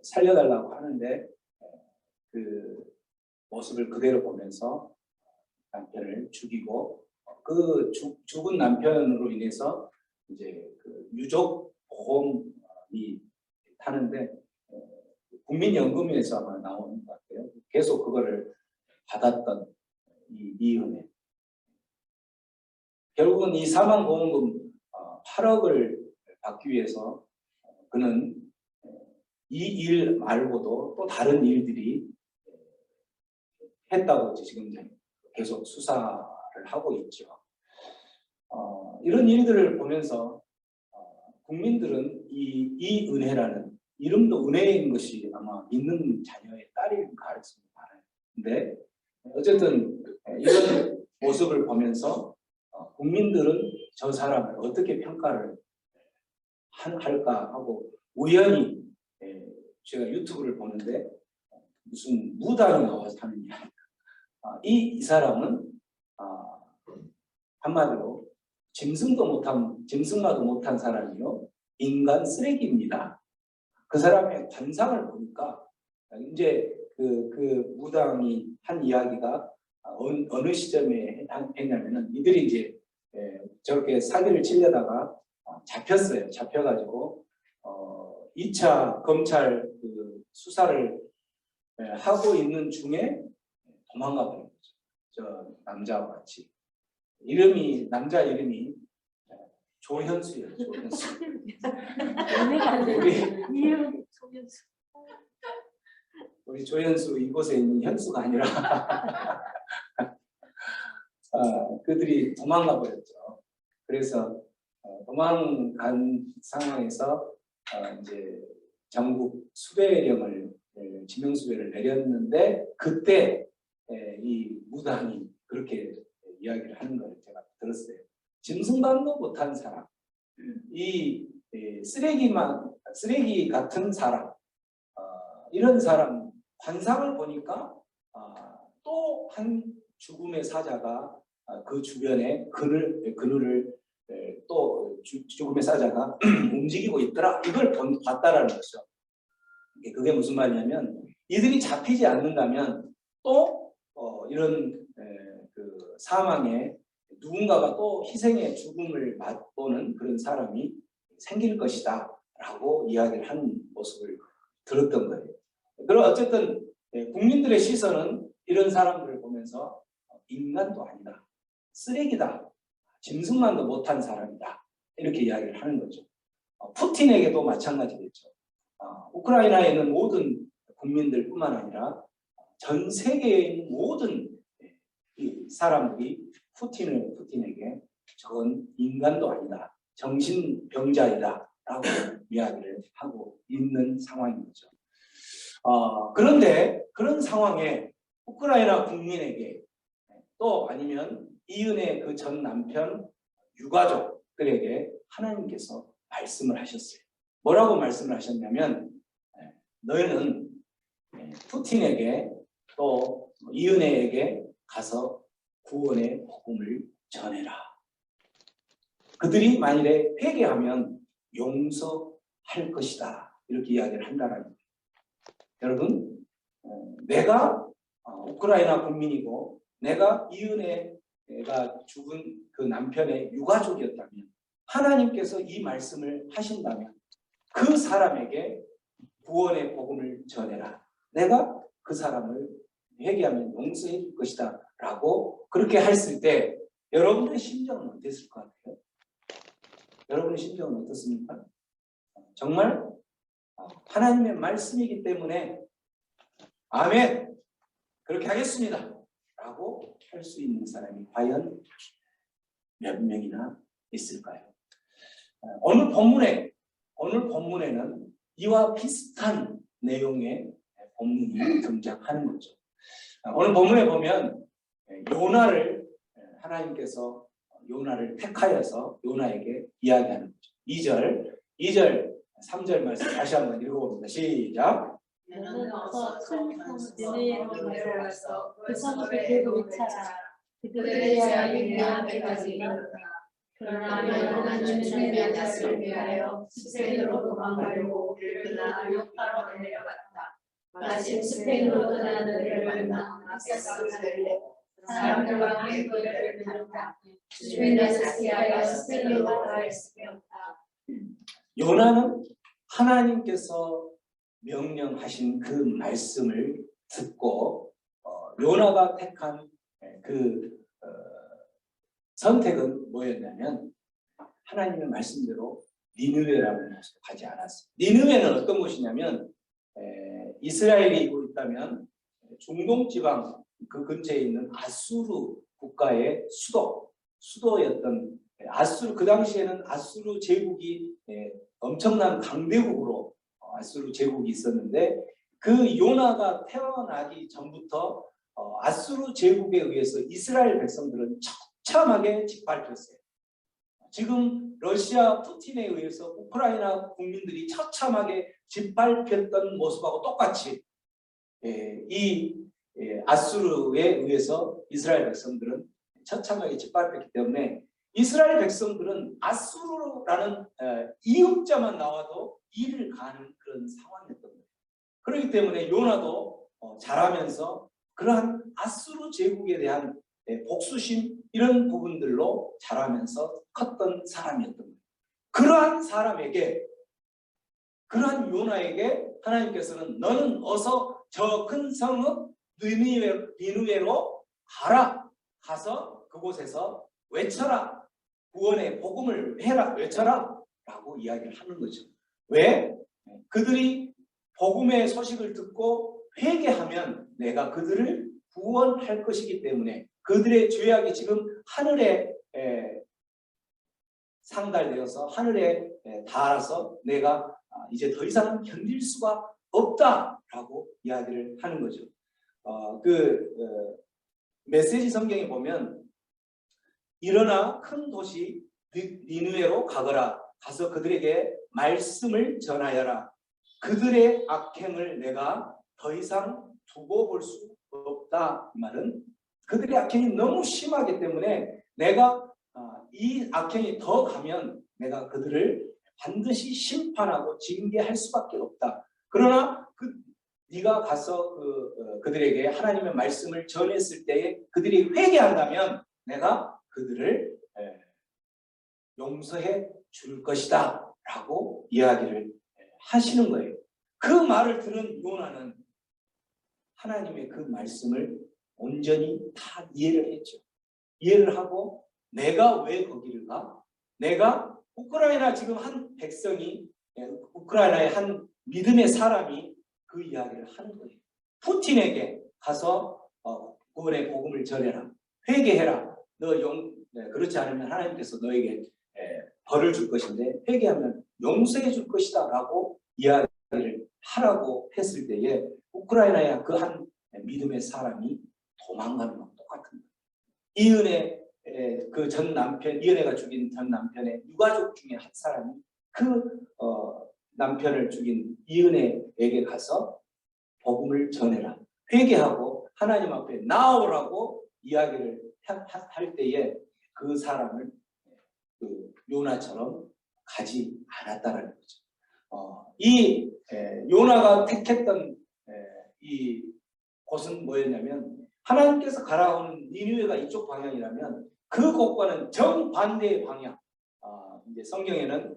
살려달라고 하는데 그 모습을 그대로 보면서 남편을 죽이고 그 죽은 남편으로 인해서 이제 그 유족 보험이 타는데 국민연금에서 아마 나오는 것 같아요. 계속 그거를 받았던 이은혜. 결국은 이 사망보험금 8억을 받기 위해서 그는 이 일 말고도 또 다른 일들이 했다고 지금 계속 수사를 하고 있죠. 이런 일들을 보면서 국민들은 이 은혜라는, 이름도 은혜인 것이 아마 믿는 자녀의 딸일 가능성이 많아요. 근데 어쨌든 이런 모습을 보면서 국민들은 저 사람을 어떻게 평가를 할까 하고 우연히 제가 유튜브를 보는데 무슨 무당이 나와서 하는 이야기. 이 사람은 한마디로 짐승마도 못한 사람이요, 인간 쓰레기입니다. 그 사람의 관상을 보니까 이제 그 무당이 한 이야기가 어느 시점에 했냐면은 이들이 이제 저렇게 사기를 치려다가 잡혔어요. 잡혀가지고 2차 검찰 그 수사를 하고 있는 중에 도망가 버린 거죠. 저 남자와 같이. 남자 이름이 조현수예요. 조현수. 우리 조현수 이곳에 있는 현수가 아니라 그들이 도망가 버렸죠. 그래서 도망간 상황에서 이제 전국 수배령을 지명수배를 내렸는데 그때 이 무당이 그렇게 이야기를 하는 걸 제가 들었어요. 짐승만도 못한 사람, 이 쓰레기 같은 사람, 이런 사람 관상을 보니까 또 한 죽음의 사자가 그 주변에 그늘을 또 죽음의 사자가 움직이고 있더라. 이걸 봤다라는 거죠. 그게 무슨 말이냐면 이들이 잡히지 않는다면 또 이런 그 사망에 누군가가 또 희생의 죽음을 맛보는 그런 사람이 생길 것이다 라고 이야기를 하는 모습을 들었던 거예요. 그럼 어쨌든 국민들의 시선은 이런 사람들을 보면서 인간도 아니다, 쓰레기다, 짐승만도 못한 사람이다, 이렇게 이야기를 하는 거죠. 푸틴에게도 마찬가지겠죠. 우크라이나에 있는 모든 국민들뿐만 아니라 전 세계에 있는 모든 이 사람들이 푸틴에게 저건 인간도 아니다, 정신병자이다 라고 이야기를 하고 있는 상황인 거죠. 그런데 그런 상황에 우크라이나 국민에게 또 아니면 이은혜 그 전 남편 유가족들에게 하나님께서 말씀을 하셨어요. 뭐라고 말씀을 하셨냐면 너희는 푸틴에게 또 이은혜에게 가서 구원의 복음을 전해라. 그들이 만일에 회개하면 용서할 것이다. 이렇게 이야기를 한다는 거예요. 여러분, 내가 우크라이나 국민이고 내가 이은혜가 죽은 그 남편의 유가족이었다면 하나님께서 이 말씀을 하신다면 그 사람에게 구원의 복음을 전해라. 내가 그 사람을 회개하면 용서해 줄 것이다 라고 그렇게 했을 때 여러분의 심정은 어땠을 것 같아요? 여러분의 심정은 어떻습니까? 정말 하나님의 말씀이기 때문에 아멘, 그렇게 하겠습니다 라고 할 수 있는 사람이 과연 몇 명이나 있을까요? 오늘 본문에는 이와 비슷한 내용의 본문이 등장하는 거죠. 오늘 본문에 보면 하나님께서 요나를 택하여서 요나에게 이야기하는 거죠. 2절, 3절 말씀 다시 한번 읽어봅니다. 시작. 너는 어서 큰 니느웨로 내려가서 그 성읍을 들고 외쳐라. 그들의 죄악이 내 앞에까지 이르렀다. 그러나 너는 주님의 낯을 피하여 스페인으로 도망가려고 그러나 요파로 내려갔다. 마침 스페인으로 떠나는 그를 만나 악사스를 사람들과 함께 그를 만났다. 주님의 낯을 피하여 스페인으로 갈 수밖에 없다. 요나는 하나님께서 명령하신 그 말씀을 듣고 요나가 택한 그 선택은 뭐였냐면 하나님의 말씀대로 니느웨라는 곳으로 가지 않았어요. 니느웨는 어떤 곳이냐면 이스라엘이 있다면 중동 지방 그 근처에 있는 아수르 국가의 수도였던 아수르, 그 당시에는 아수르 제국이 엄청난 강대국으로 아수르 제국이 있었는데 그 요나가 태어나기 전부터 아수르 제국에 의해서 이스라엘 백성들은 처참하게 짓밟혔어요. 지금 러시아 푸틴에 의해서 우크라이나 국민들이 처참하게 짓밟혔던 모습하고 똑같이 아수르에 의해서 이스라엘 백성들은 처참하게 짓밟혔기 때문에 이스라엘 백성들은 아수르라는 이음자만 나와도 이를 가는 그런 상황이었던 거예요. 그렇기 때문에 요나도 자라면서 그러한 아수르 제국에 대한 복수심 이런 부분들로 자라면서 컸던 사람이었던 거예요. 그러한 사람에게, 그러한 요나에게 하나님께서는 너는 어서 저 큰 성읍 니느웨로 가라. 가서 그곳에서 외쳐라. 구원의 복음을 해라. 외쳐라. 라고 이야기를 하는 거죠. 왜? 그들이 복음의 소식을 듣고 회개하면 내가 그들을 구원할 것이기 때문에 그들의 죄악이 지금 하늘에 상달되어서 하늘에 닿아서 내가 이제 더 이상 견딜 수가 없다라고 이야기를 하는 거죠. 메시지 성경에 보면 일어나 큰 도시 니느웨로 가거라. 가서 그들에게 말씀을 전하여라. 그들의 악행을 내가 더 이상 두고 볼 수 없다. 이 말은 그들의 악행이 너무 심하기 때문에 내가 이 악행이 더 가면 내가 그들을 반드시 심판하고 징계할 수밖에 없다. 그러나 네가 가서 그들에게 하나님의 말씀을 전했을 때에 그들이 회개한다면 내가 그들을 용서해 줄 것이다 라고 이야기를 하시는 거예요. 그 말을 들은 요나는 하나님의 그 말씀을 온전히 다 이해를 했죠. 이해를 하고 내가 왜 거기를 가? 내가 우크라이나 지금 한 백성이, 우크라이나의 한 믿음의 사람이 그 이야기를 하는 거예요. 푸틴에게 가서 구원의 복음을 전해라. 회개해라. 그렇지 않으면 하나님께서 너에게 벌을 줄 것인데 회개하면 용서해 줄 것이다 라고 이야기를 하라고 했을 때에 우크라이나의 그 한 믿음의 사람이 도망가는 것과 똑같은 거예요. 이은혜 그 전 남편, 이은혜가 죽인 전 남편의 유가족 중에 한 사람이 그 남편을 죽인 이은혜에게 가서 복음을 전해라. 회개하고 하나님 앞에 나오라고 이야기를 할 때에 그 사람을 요나처럼 가지 않았다라는 거죠. 이 요나가 택했던 이 곳은 뭐였냐면 하나님께서 가라오는 니느웨가 이쪽 방향이라면 그 곳과는 정반대의 방향. 이제 성경에는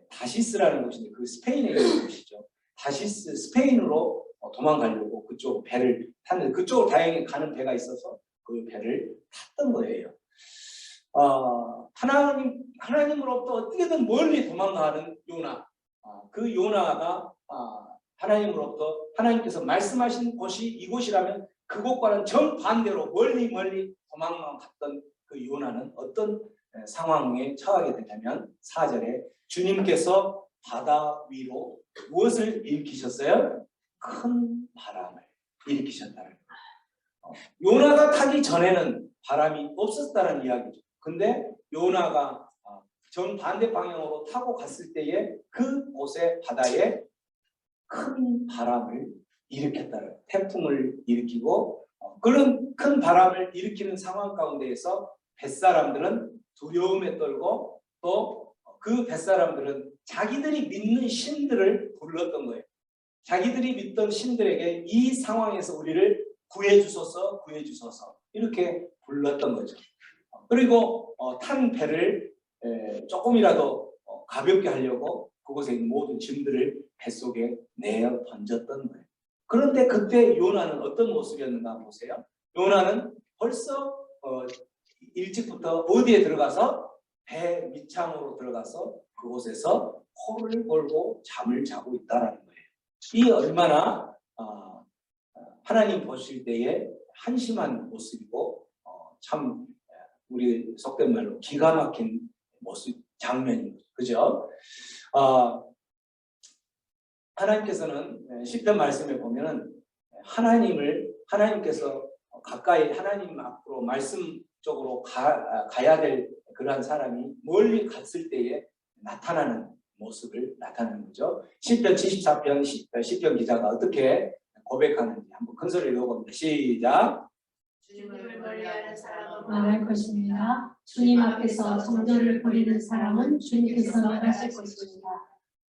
다시스라는 곳인데 그 스페인에 있는 곳이죠. 다시스 스페인으로 도망가려고 그쪽 배를 탔는데 그쪽으로 다행히 가는 배가 있어서 그 배를 탔던 거예요. 하나님으로부터 어떻게든 멀리 도망가는 요나. 그 요나가 하나님으로부터 하나님께서 말씀하신 곳이 이곳이라면 그곳과는 정반대로 멀리 도망갔던 그 요나는 어떤 상황에 처하게 되냐면 4절에 주님께서 바다 위로 무엇을 일으키셨어요? 큰 바람을 일으키셨다는 거예요. 요나가 타기 전에는 바람이 없었다는 이야기죠. 근데 요나가 정반대 방향으로 타고 갔을 때에 그곳의 바다에 큰 바람을 일으켰다는, 태풍을 일으키고 그런 큰 바람을 일으키는 상황 가운데에서 뱃사람들은 두려움에 떨고 또 그 뱃사람들은 자기들이 믿는 신들을 불렀던 거예요. 자기들이 믿던 신들에게 이 상황에서 우리를 구해주소서 이렇게 불렀던 거죠. 그리고 탄 배를 조금이라도 가볍게 하려고 그곳에 있는 모든 짐들을 뱃속에 내어 던졌던 거예요. 그런데 그때 요나는 어떤 모습이었는가 보세요. 요나는 벌써 일찍부터 어디에 들어가서 배 밑창으로 들어가서 그곳에서 코를 골고 잠을 자고 있다라는 거예요. 이 얼마나 하나님 보실 때에 한심한 모습이고 참 우리 속된 말로 기가 막힌 모습 장면인 거죠. 그죠? 하나님께서는 시편 말씀에 보면은 하나님께서 가까이 하나님 앞으로 말씀적으로 가야 될 그러한 사람이 멀리 갔을 때에 나타나는 모습을 나타내는 거죠. 시편 74편 시편 기자가 어떻게 고백하는지 한번 큰 소리로 읽어봅니다. 시작. 주님을 멀리하는 사람은 말할 것입니다. 주님 앞에서 정죄를 버리는 사람은 주님께서 말하실 것입니다.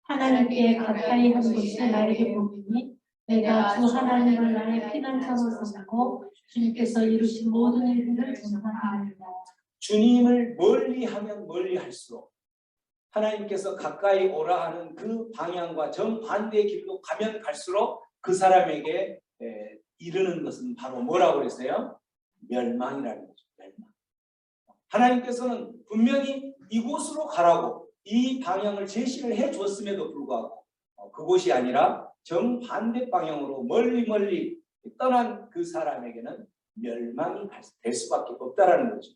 하나님께 가까이 한 곳이 나에게 보이니 내가 주 하나님을 나의 피난처로 삼고 주님께서 이루신 모든 일들을 전파하리라. 주님을 멀리하면 멀리할수록 하나님께서 가까이 오라 하는 그 방향과 정반대의 길로 가면 갈수록 그 사람에게 이르는 것은 바로 뭐라고 그랬어요? 멸망이라는 거죠. 멸망. 하나님께서는 분명히 이곳으로 가라고 이 방향을 제시를 해줬음에도 불구하고 그곳이 아니라 정반대 방향으로 멀리 떠난 그 사람에게는 멸망이 될 수밖에 없다라는 거죠.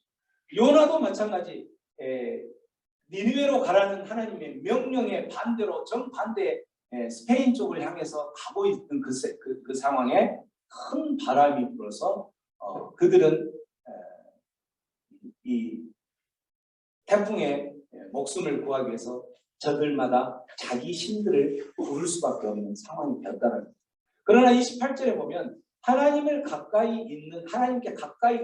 요나도 마찬가지 니느웨로 가라는 하나님의 명령에 반대로 정반대 스페인 쪽을 향해서 가고 있던 그 상황에 큰 바람이 불어서 그들은 이 태풍의 목숨을 구하기 위해서 저들마다 자기 신들을 부를 수밖에 없는 상황이 되었다는 거예요. 그러나 28절에 보면 하나님께 가까이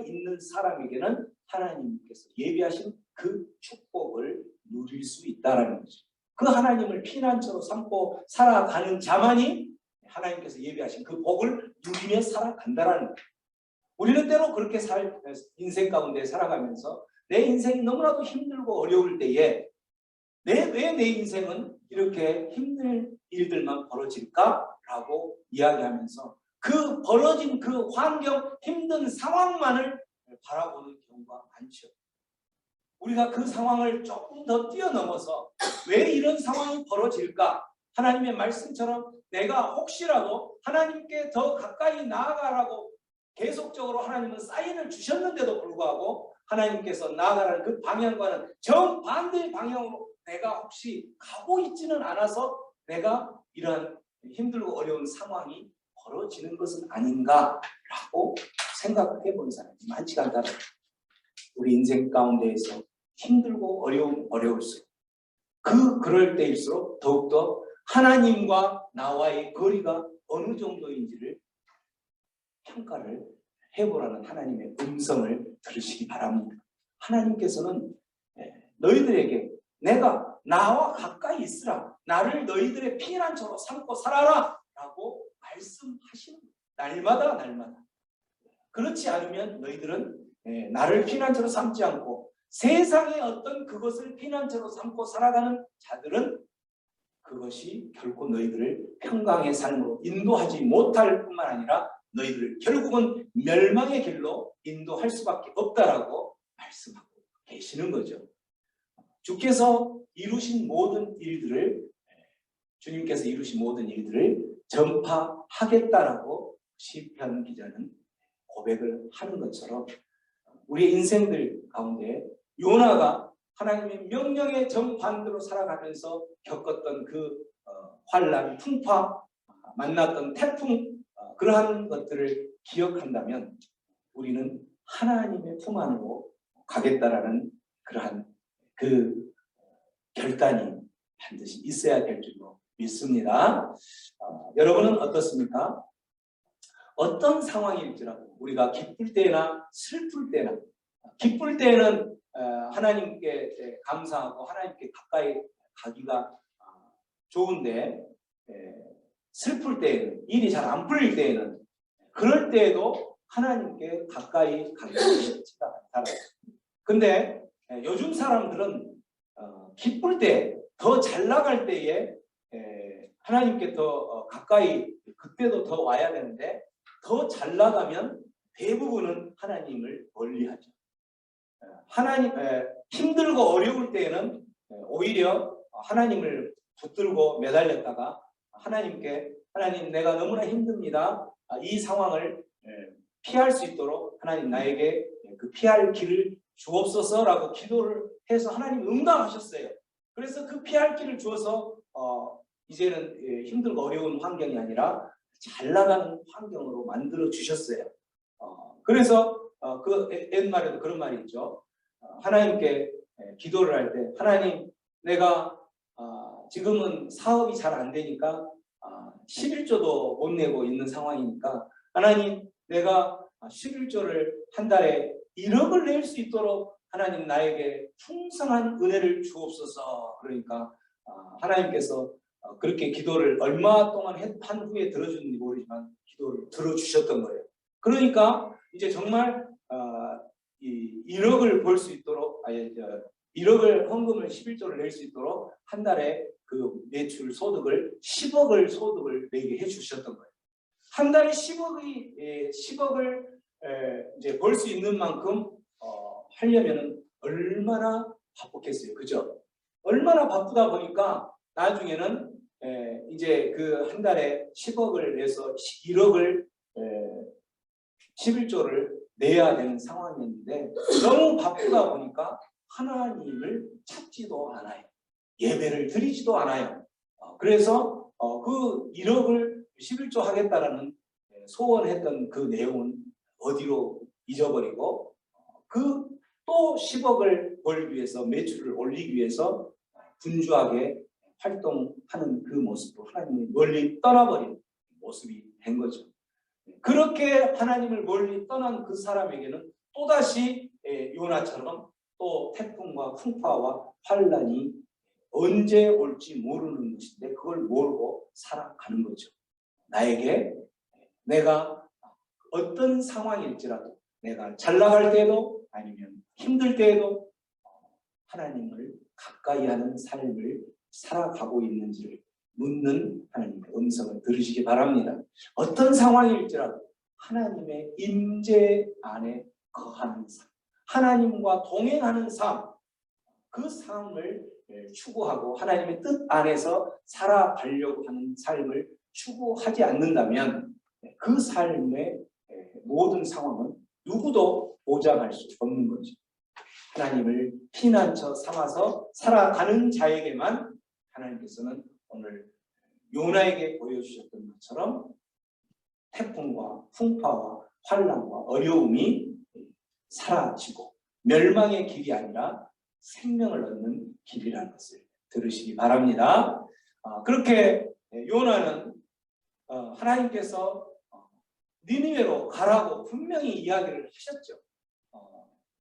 있는 사람에게는 하나님께서 예비하신 그 축복을 누릴 수 있다는 거죠. 그 하나님을 피난처로 삼고 살아가는 자만이 하나님께서 예비하신 그 복을 누리며 살아간다는 거예요. 우리는 때로 그렇게 인생 가운데 살아가면서 내 인생이 너무나도 힘들고 어려울 때에 왜 내 인생은 이렇게 힘든 일들만 벌어질까라고 이야기하면서 그 벌어진 그 환경, 힘든 상황만을 바라보는 경우가 많죠. 우리가 그 상황을 조금 더 뛰어넘어서 왜 이런 상황이 벌어질까? 하나님의 말씀처럼 내가 혹시라도 하나님께 더 가까이 나아가라고 계속적으로 하나님은 사인을 주셨는데도 불구하고 하나님께서 나아가라는 그 방향과는 정반대의 방향으로 내가 혹시 가고 있지는 않아서 내가 이런 힘들고 어려운 상황이 벌어지는 것은 아닌가라고 생각해 본 사람이 많지가 않다. 우리 인생 가운데에서 힘들고 어려울수록 그럴 때일수록 더욱더 하나님과 나와의 거리가 어느 정도인지를 평가를 해보라는 하나님의 음성을 들으시기 바랍니다. 하나님께서는 너희들에게 내가 나와 가까이 있으라, 나를 너희들의 피난처로 삼고 살아라 라고 말씀하시는 날마다 그렇지 않으면 너희들은 나를 피난처로 삼지 않고 세상의 어떤 그것을 피난처로 삼고 살아가는 자들은 그것이 결코 너희들을 평강의 삶으로 인도하지 못할 뿐만 아니라 너희들을 결국은 멸망의 길로 인도할 수밖에 없다라고 말씀하고 계시는 거죠. 주님께서 이루신 모든 일들을 전파하겠다라고 시편 기자는 고백을 하는 것처럼 우리의 인생들 가운데 요나가 하나님의 명령에 정반대로 살아가면서 겪었던 그 환난, 풍파, 만났던 태풍, 그러한 것들을 기억한다면 우리는 하나님의 품 안으로 가겠다라는 그러한 그 결단이 반드시 있어야 될 줄로 믿습니다. 여러분은 어떻습니까? 어떤 상황일지라도 우리가 기쁠 때나 슬플 때나 기쁠 때는 하나님께 감사하고 하나님께 가까이 가기가 좋은데 슬플 때에는 일이 잘 안 풀릴 때에는 그럴 때에도 하나님께 가까이 가기 쉽지가 않다. 근데 요즘 사람들은 기쁠 때 더 잘 나갈 때에 하나님께 더 가까이 그때도 더 와야 되는데 더 잘 나가면 대부분은 하나님을 멀리하죠. 힘들고 어려울 때에는 오히려 하나님을 붙들고 매달렸다가 하나님 내가 너무나 힘듭니다. 이 상황을 피할 수 있도록 하나님 나에게 그 피할 길을 주옵소서라고 기도를 해서 하나님 응답하셨어요. 그래서 그 피할 길을 주어서 이제는 힘들고 어려운 환경이 아니라 잘 나가는 환경으로 만들어 주셨어요. 그래서 그 옛말에도 그런 말이 있죠. 하나님께 기도를 할 때 하나님 내가 지금은 사업이 잘 안 되니까 11조도 못 내고 있는 상황이니까 하나님 내가 11조를 한 달에 1억을 낼 수 있도록 하나님 나에게 풍성한 은혜를 주옵소서. 그러니까 하나님께서 그렇게 기도를 얼마 동안 한 후에 들어주는지 모르지만 기도를 들어주셨던 거예요. 그러니까 이제 정말 이 1억을 벌 수 있도록 1억을 헌금을 11조를 낼 수 있도록 한 달에 그 매출 소득을 10억을 소득을 내게 해주셨던 거예요. 한 달에 10억을 이제 벌 수 있는 만큼 하려면은 얼마나 바쁘겠어요, 그죠? 얼마나 바쁘다 보니까 나중에는 이제 그 한 달에 10억을 내서 1억을 11조를 내야 되는 상황이었는데 너무 바쁘다 보니까 하나님을 찾지도 않아요. 예배를 드리지도 않아요. 그래서 그 1억을 11조 하겠다라는 소원했던 그 내용은 어디로 잊어버리고 그 또 10억을 벌기 위해서 매출을 올리기 위해서 분주하게 활동하는 그 모습으로 하나님이 멀리 떠나버린 모습이 된 거죠. 그렇게 하나님을 멀리 떠난 그 사람에게는 또다시 요나처럼 또 태풍과 풍파와 환란이 언제 올지 모르는 것인데 그걸 모르고 살아가는 거죠. 나에게 내가 어떤 상황일지라도 내가 잘 나갈 때도 아니면 힘들 때에도 하나님을 가까이 하는 삶을 살아가고 있는지를 묻는 하나님의 음성을 들으시기 바랍니다. 어떤 상황일지라도 하나님의 임재 안에 거하는 삶, 하나님과 동행하는 삶, 그 삶을 추구하고 하나님의 뜻 안에서 살아가려고 하는 삶을 추구하지 않는다면 그 삶의 모든 상황은 누구도 보장할 수 없는 거죠. 하나님을 피난처 삼아서 살아가는 자에게만 하나님께서는 오늘 요나에게 보여주셨던 것처럼 태풍과 풍파와 환난과 어려움이 사라지고 멸망의 길이 아니라 생명을 얻는 길이라는 것을 들으시기 바랍니다. 그렇게 요나는 하나님께서 니느웨로 가라고 분명히 이야기를 하셨죠.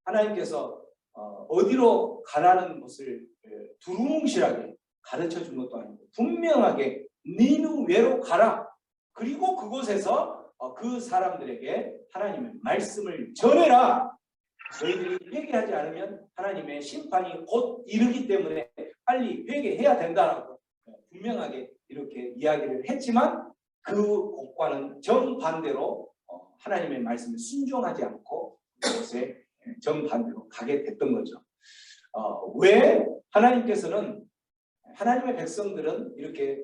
하나님께서 어디로 가라는 것을 두루뭉실하게 가르쳐 준 것도 아니고 분명하게 니느웨로 가라. 그리고 그곳에서 그 사람들에게 하나님의 말씀을 전해라. 너희들이 회개하지 않으면 하나님의 심판이 곧 이르기 때문에 빨리 회개해야 된다라고 분명하게 이렇게 이야기를 했지만 그 곳과는 정반대로 하나님의 말씀을 순종하지 않고 그곳에 정반대로 가게 됐던 거죠. 왜 하나님께서는 하나님의 백성들은 이렇게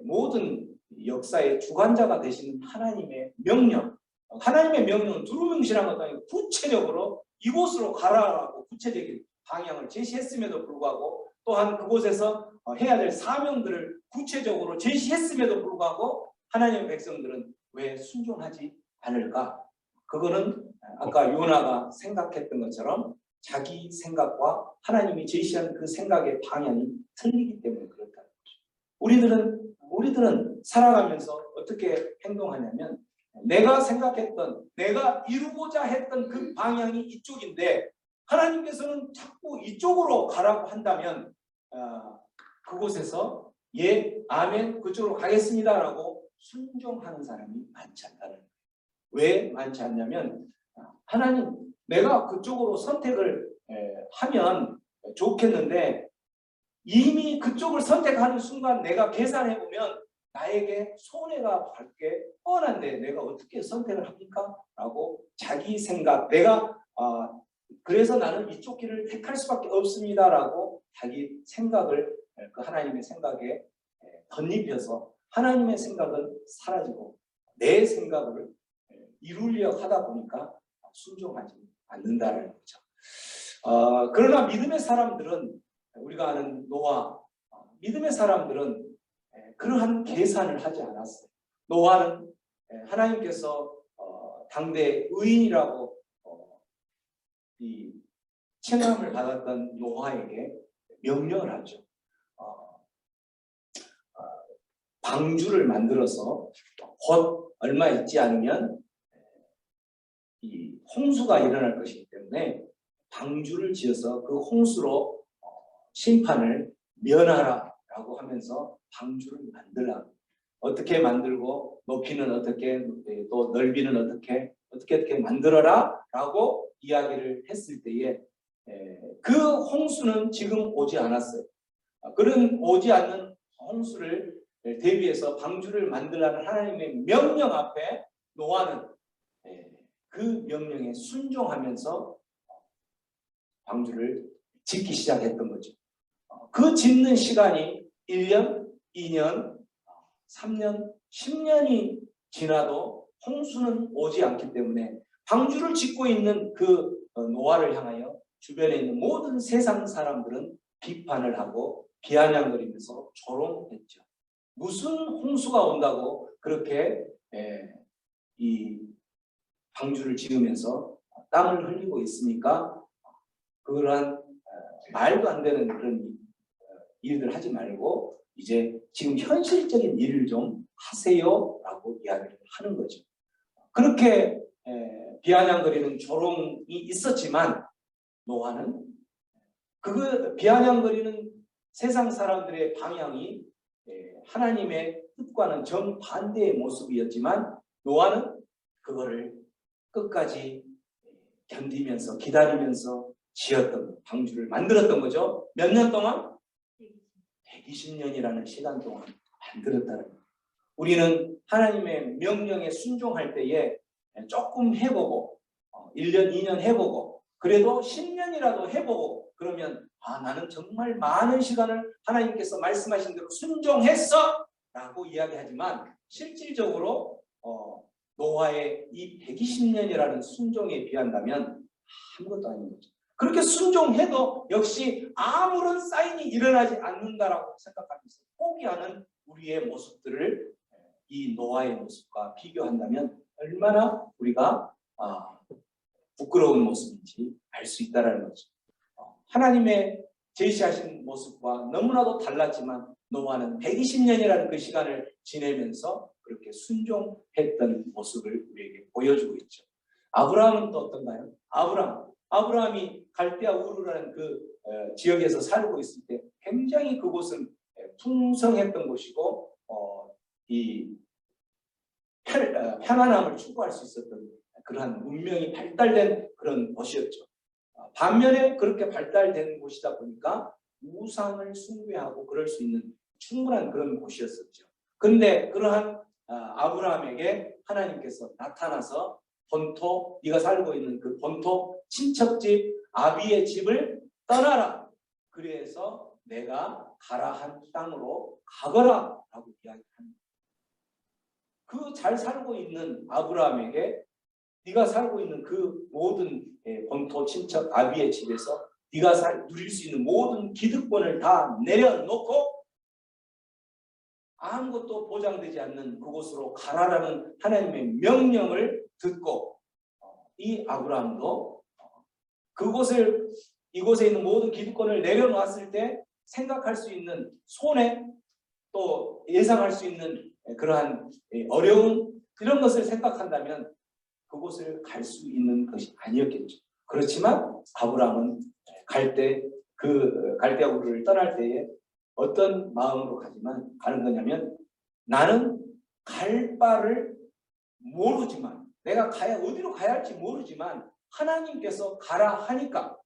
모든 역사의 주관자가 되시는 하나님의 명령, 하나님의 명령은 두루뭉실한 것도 아니고 구체적으로 이곳으로 가라라고 구체적인 방향을 제시했음에도 불구하고 또한 그곳에서 해야 될 사명들을 구체적으로 제시했음에도 불구하고 하나님의 백성들은 왜 순종하지 않을까? 그거는 아까 요나가 생각했던 것처럼 자기 생각과 하나님이 제시한 그 생각의 방향이 틀리기 때문에 그렇다는 거죠. 우리들은 살아가면서 어떻게 행동하냐면 내가 생각했던, 내가 이루고자 했던 그 방향이 이쪽인데 하나님께서는 자꾸 이쪽으로 가라고 한다면 그곳에서 예, 아멘, 그쪽으로 가겠습니다라고 순종하는 사람이 많지 않다는 거예요. 왜 많지 않냐면 하나님, 내가 그쪽으로 선택을 하면 좋겠는데 이미 그쪽을 선택하는 순간 내가 계산해보면 나에게 손해가 갈 게 뻔한데 내가 어떻게 선택을 합니까? 라고 자기 생각, 내가 그래서 나는 이쪽 길을 택할 수밖에 없습니다라고 자기 생각을 그 하나님의 생각에 덧입혀서 하나님의 생각은 사라지고 내 생각을 이루려 하다 보니까 순종하지 않는다는 거죠. 그러나 믿음의 사람들은 우리가 아는 노아, 믿음의 사람들은 그러한 계산을 하지 않았어요. 노아는 하나님께서 당대 의인이라고 이 칭함을 받았던 노아에게 명령을 하죠. 방주를 만들어서 곧 얼마 있지 않으면 이 홍수가 일어날 것이기 때문에 방주를 지어서 그 홍수로 심판을 면하라라고 하면서 방주를 만들라. 어떻게 만들고 높이는 어떻게 또 넓이는 어떻게 만들어라라고 이야기를 했을 때에 그 홍수는 지금 오지 않았어요. 그런 오지 않는 홍수를 대비해서 방주를 만들라는 하나님의 명령 앞에 노아는 그 명령에 순종하면서 방주를 짓기 시작했던 거죠. 그 짓는 시간이 1년, 2년, 3년, 10년이 지나도 홍수는 오지 않기 때문에 방주를 짓고 있는 그 노아를 향하여 주변에 있는 모든 세상 사람들은 비판을 하고 비아냥거리면서 조롱했죠. 무슨 홍수가 온다고 그렇게 이 방주를 지으면서 땀을 흘리고 있습니까? 그러한 말도 안 되는 그런 일들 하지 말고 이제 지금 현실적인 일을 좀 하세요라고 이야기를 하는 거죠. 그렇게 비아냥거리는 조롱이 있었지만 노아는 그 비아냥거리는 세상 사람들의 방향이 하나님의 뜻과는 정반대의 모습이었지만 노아는 그거를 끝까지 견디면서 기다리면서 지었던 방주를 만들었던 거죠. 몇 년 동안? 120년이라는 시간 동안 만들었다는 거예요. 우리는 하나님의 명령에 순종할 때에 조금 해보고 1년, 2년 해보고 그래도 10년이라도 해보고 그러면 나는 정말 많은 시간을 하나님께서 말씀하신 대로 순종했어! 라고 이야기하지만 실질적으로 노아의 이 120년이라는 순종에 비한다면 아무것도 아닌 거죠. 그렇게 순종해도 역시 아무런 사인이 일어나지 않는다라고 생각하면서 포기하는 우리의 모습들을 이 노아의 모습과 비교한다면 얼마나 우리가 부끄러운 모습인지 알 수 있다는 거죠. 하나님의 제시하신 모습과 너무나도 달랐지만 노아는 120년이라는 그 시간을 지내면서 그렇게 순종했던 모습을 우리에게 보여주고 있죠. 아브라함은 또 어떤가요? 아브라함이 갈대아 우르라는 그 지역에서 살고 있을 때 굉장히 그곳은 풍성했던 곳이고 이 편안함을 추구할 수 있었던 그러한 문명이 발달된 그런 곳이었죠. 반면에 그렇게 발달된 곳이다 보니까 우상을 숭배하고 그럴 수 있는 충분한 그런 곳이었었죠. 그런데 그러한 아브라함에게 하나님께서 나타나서 본토, 네가 살고 있는 그 본토 친척집 아비의 집을 떠나라. 그래서 내가 가라 한 땅으로 가거라 라고 이야기합니다. 그 잘 살고 있는 아브라함에게 네가 살고 있는 그 모든 본토 친척 아비의 집에서 네가 누릴 수 있는 모든 기득권을 다 내려놓고 아무것도 보장되지 않는 그곳으로 가라라는 하나님의 명령을 듣고 이 아브라함도 이곳에 있는 모든 기득권을 내려놓았을 때 생각할 수 있는 손해 또 예상할 수 있는 그러한 어려움 이런 것을 생각한다면 그곳을 갈 수 있는 것이 아니었겠죠. 그렇지만 아브라함은 갈대아 우르를 떠날 때에 어떤 마음으로 가는 거냐면 나는 갈 바를 모르지만 내가 어디로 가야 할지 모르지만 하나님께서 가라 하니까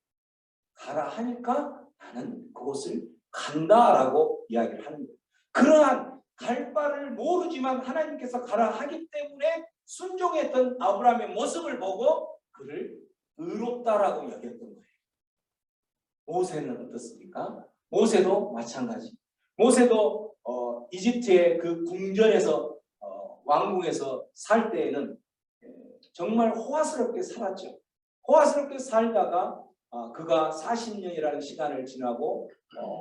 나는 그곳을 간다라고 이야기를 하는 거예요. 그러한 갈 바를 모르지만 하나님께서 가라 하기 때문에 순종했던 아브라함의 모습을 보고 그를 의롭다라고 여겼던 거예요. 모세는 어떻습니까? 모세도 마찬가지. 모세도 이집트의 그 궁전에서 왕궁에서 살 때에는 정말 호화스럽게 살았죠. 호화스럽게 살다가 그가 40년이라는 시간을 지나고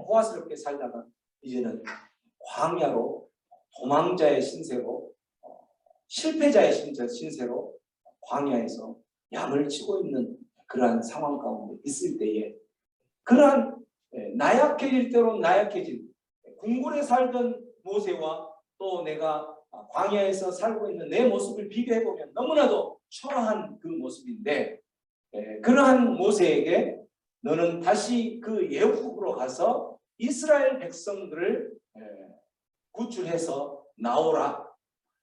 호화스럽게 살다가 이제는 광야로 도망자의 신세로 실패자의 신세로 광야에서 양을 치고 있는 그러한 상황 가운데 있을 때에 그러한 나약해질 대로 나약해진 궁궐에 살던 모세와 또 내가 광야에서 살고 있는 내 모습을 비교해보면 너무나도 초라한 그 모습인데 그러한 모세에게 너는 다시 그 애굽으로 가서 이스라엘 백성들을 구출해서 나오라.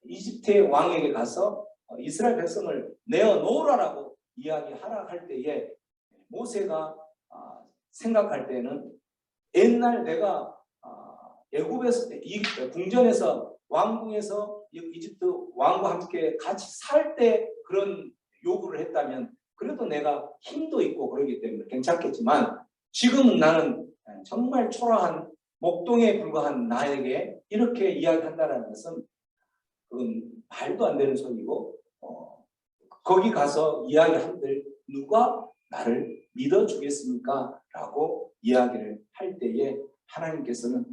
이집트의 왕에게 가서 이스라엘 백성을 내어놓으라라고 이야기하라 할 때에 모세가 생각할 때는 옛날 내가 애굽에서 궁전에서 왕궁에서 이집트 왕과 함께 같이 살 때 그런 요구를 했다면 그래도 내가 힘도 있고 그러기 때문에 괜찮겠지만 지금은 나는 정말 초라한 목동에 불과한 나에게 이렇게 이야기한다는 것은 그건 말도 안 되는 소리고 거기 가서 이야기한들 누가 나를 믿어주겠습니까? 라고 이야기를 할 때에 하나님께서는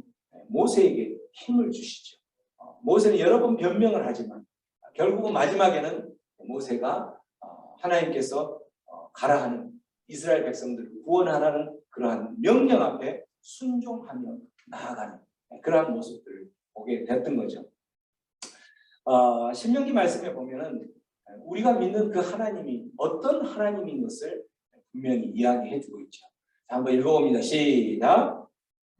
모세에게 힘을 주시죠. 모세는 여러 번 변명을 하지만 결국은 마지막에는 모세가 하나님께서 가라 하는 이스라엘 백성들을 구원하라는 그러한 명령 앞에 순종하며 나아가는 그러한 모습들을 보게 됐던 거죠. 신명기 말씀에 보면은 우리가 믿는 그 하나님이 어떤 하나님인 것을 분명히 이야기해 주고 있죠. 자, 한번 읽어봅니다. 시작.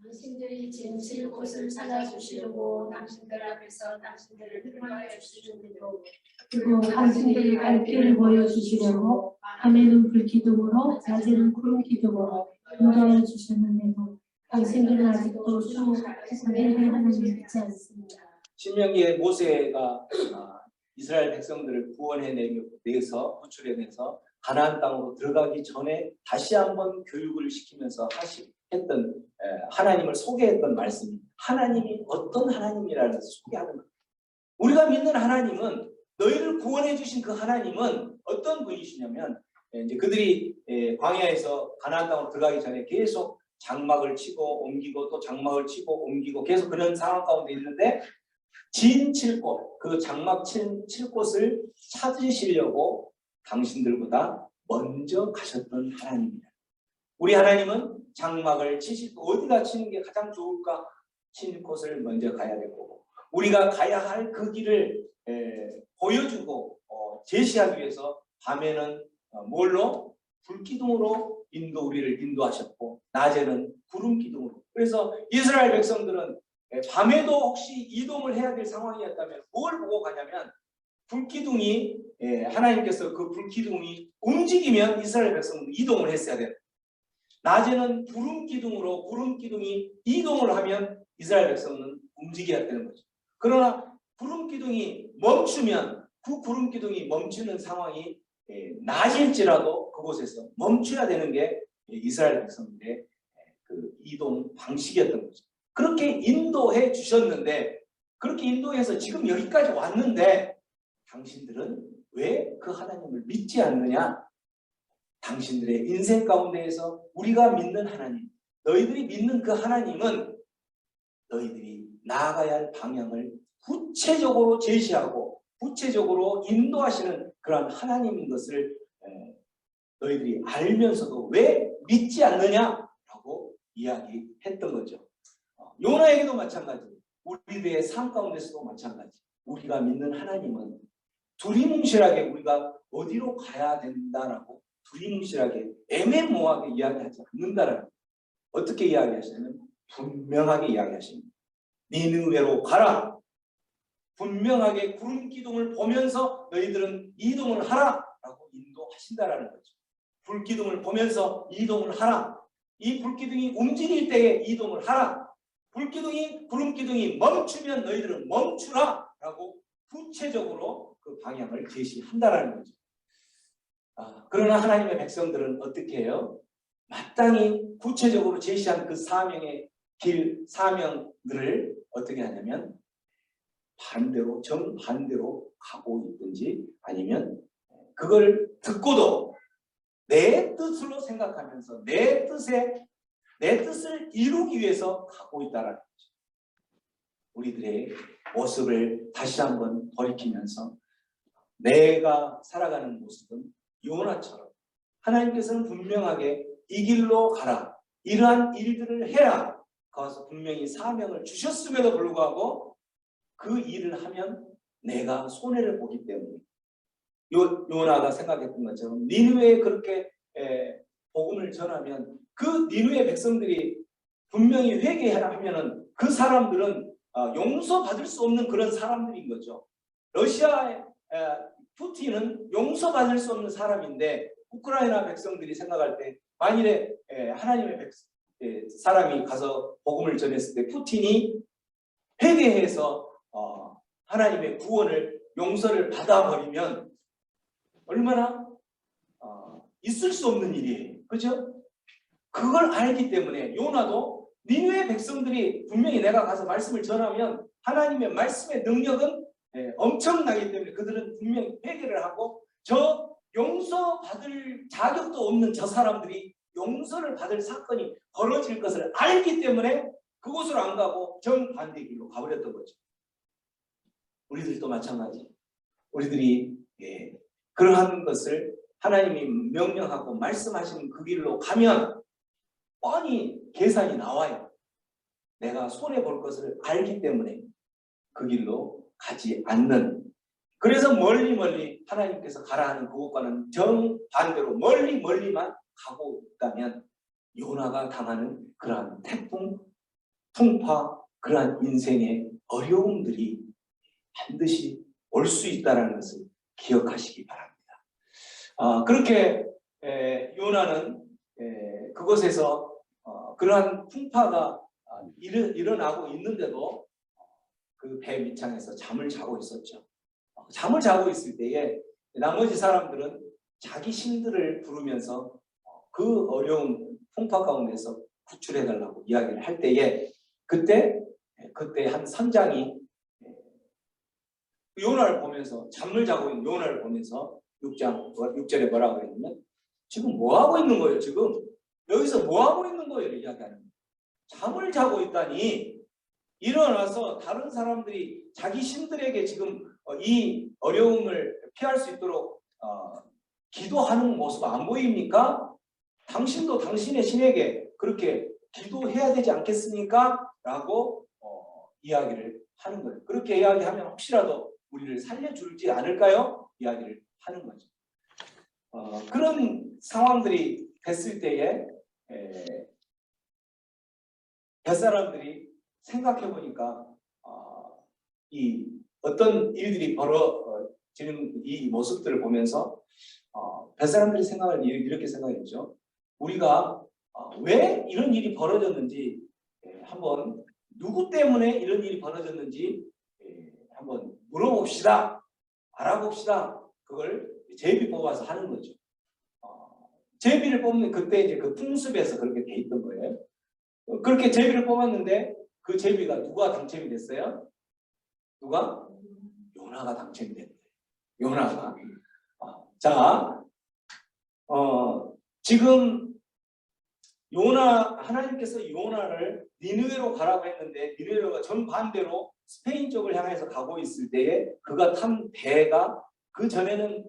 당신들이 진실 곳을 찾아주시려고 당신들 앞에서 당신들을 인도하여 주시려고 그리고 당신들이 갈 길을 보여주시려고 밤에는 불기둥으로 낮에는 구름 기둥으로 인도하여 주셨는데도 당신들은 아직도 주 이스라엘의 하나님을 믿지 않습니다. 신명기에 모세가 이스라엘 백성들을 구원해내서 구출해내서 가나안 땅으로 들어가기 전에 다시 한번 교육을 시키면서 했던 하나님을 소개했던 말씀이 하나님이 어떤 하나님이라는 것을 소개하는 거예요. 우리가 믿는 하나님은 너희를 구원해 주신 그 하나님은 어떤 분이시냐면 이제 그들이 광야에서 가나안 땅으로 들어가기 전에 계속 장막을 치고 옮기고 또 장막을 치고 옮기고 계속 그런 상황 가운데 있는데 진 7곳, 그 장막 칠 곳을 찾으시려고 당신들보다 먼저 가셨던 하나님입니다. 우리 하나님은 장막을 치실 때 어디다 치는 게 가장 좋을까? 칠 곳을 먼저 가야 되고 우리가 가야 할 그 길을 보여주고 제시하기 위해서 밤에는 뭘로? 불기둥으로 우리를 인도하셨고 낮에는 구름 기둥으로. 그래서 이스라엘 백성들은 밤에도 혹시 이동을 해야 될 상황이었다면 뭘 보고 가냐면 불기둥이 하나님께서 그 불기둥이 움직이면 이스라엘 백성은 이동을 했어야 돼요. 낮에는 구름 기둥이 이동을 하면 이스라엘 백성은 움직여야 되는 거죠. 그러나 구름 기둥이 멈추면 그 구름 기둥이 멈추는 상황이 낮일지라도 그곳에서 멈춰야 되는 게 이스라엘 백성들의 그 이동 방식이었던 거죠. 그렇게 인도해 주셨는데 그렇게 인도해서 지금 여기까지 왔는데 당신들은 왜 그 하나님을 믿지 않느냐? 당신들의 인생 가운데에서 우리가 믿는 하나님, 너희들이 믿는 그 하나님은 너희들이 나아가야 할 방향을 구체적으로 제시하고 구체적으로 인도하시는 그런 하나님인 것을 너희들이 알면서도 왜 믿지 않느냐라고 이야기했던 거죠. 요나에게도 마찬가지, 우리들의 삶 가운데서도 마찬가지. 우리가 믿는 하나님은 두리뭉실하게 우리가 어디로 가야 된다라고 두리뭉실하게 애매모호하게 이야기하지 않는다라고. 어떻게 이야기하시냐면 분명하게 이야기하십니다. 니느웨로 가라. 분명하게 구름 기둥을 보면서 너희들은 이동을 하라라고 인도하신다라는 거죠. 불기둥을 보면서 이동을 하라. 이 불기둥이 움직일 때에 이동을 하라. 구름 기둥이 멈추면 너희들은 멈추라라고 구체적으로 그 방향을 제시한다라는 거죠. 그러나 하나님의 백성들은 어떻게 해요? 마땅히 구체적으로 제시한 그 사명의 길, 사명들을 어떻게 하냐면 반대로, 정반대로 가고 있든지 아니면 그걸 듣고도 내 뜻으로 생각하면서 내 뜻을 이루기 위해서 가고 있다는 거죠. 우리들의 모습을 다시 한번 돌이키면서 내가 살아가는 모습은 요나처럼 하나님께서는 분명하게 이 길로 가라, 이러한 일들을 해라, 거기서 분명히 사명을 주셨음에도 불구하고 그 일을 하면 내가 손해를 보기 때문에 요나가 생각했던 것처럼 니느웨에 그렇게 복음을 전하면 그 니느웨 백성들이 분명히 회개해라 하면은 그 사람들은 용서받을 수 없는 그런 사람들인 거죠. 러시아의 푸틴은 용서받을 수 없는 사람인데 우크라이나 백성들이 생각할 때 만일에 하나님의 사람이 가서 복음을 전했을 때 푸틴이 회개해서 하나님의 구원을 용서를 받아버리면 얼마나 있을 수 없는 일이에요. 그죠? 그걸 알기 때문에 요나도 니느웨 백성들이 분명히 내가 가서 말씀을 전하면 하나님의 말씀의 능력은 엄청나기 때문에 그들은 분명히 회개를 하고 저 용서받을 자격도 없는 저 사람들이 용서를 받을 사건이 벌어질 것을 알기 때문에 그곳으로 안 가고 정반대 길로 가버렸던 거죠. 우리들도 마찬가지. 우리들이 그러한 것을 하나님이 명령하고 말씀하시는 그 길로 가면 뻔히 계산이 나와요. 내가 손해볼 것을 알기 때문에 그 길로 가지 않는, 그래서 멀리 하나님께서 가라 하는 그곳과는 정반대로 멀리만 가고 있다면 요나가 당하는 그러한 태풍, 풍파, 그러한 인생의 어려움들이 반드시 올 수 있다는 것을 기억하시기 바랍니다. 그렇게 요나는 그곳에서 그러한 풍파가 일어나고 있는데도 그 배 밑창에서 잠을 자고 있었죠. 잠을 자고 있을 때에 나머지 사람들은 자기 신들을 부르면서 그 어려운 풍파 가운데서 구출해달라고 이야기를 할 때에 그때 한 선장이 요나를 보면서, 잠을 자고 있는 요나를 보면서 6절에 뭐라고 했냐면 지금 뭐하고 있는 거예요? 지금 여기서 뭐하고 있는 거예요? 이야기하는 거예요. 잠을 자고 있다니 일어나서 다른 사람들이 자기 신들에게 지금 이 어려움을 피할 수 있도록 기도하는 모습 안 보입니까? 당신도 당신의 신에게 그렇게 기도해야 되지 않겠습니까? 라고 이야기를 하는 거예요. 그렇게 이야기하면 혹시라도 우리를 살려줄지 않을까요? 이야기를 하는 거죠. 그런 상황들이 됐을 때에 뱃사람들이 생각해 보니까 이 어떤 일들이 벌어지는 이 모습들을 보면서 뱃사람들이 이렇게 생각했죠. 우리가 왜 이런 일이 벌어졌는지 한번 누구 때문에 이런 일이 벌어졌는지 한번 물어봅시다. 알아봅시다. 그걸 제비 뽑아서 하는 거죠. 제비를 뽑는 그때 이제 그 풍습에서 그렇게 돼 있던 거예요. 그렇게 제비를 뽑았는데 그 제비가 누가 당첨이 됐어요? 누가? 요나가 당첨이 됐대요. 요나가. 자, 지금 하나님께서 요나를 니느웨로 가라고 했는데 니느웨가 정반대로 스페인 쪽을 향해서 가고 있을 때에 그가 탄 배가 그 전에는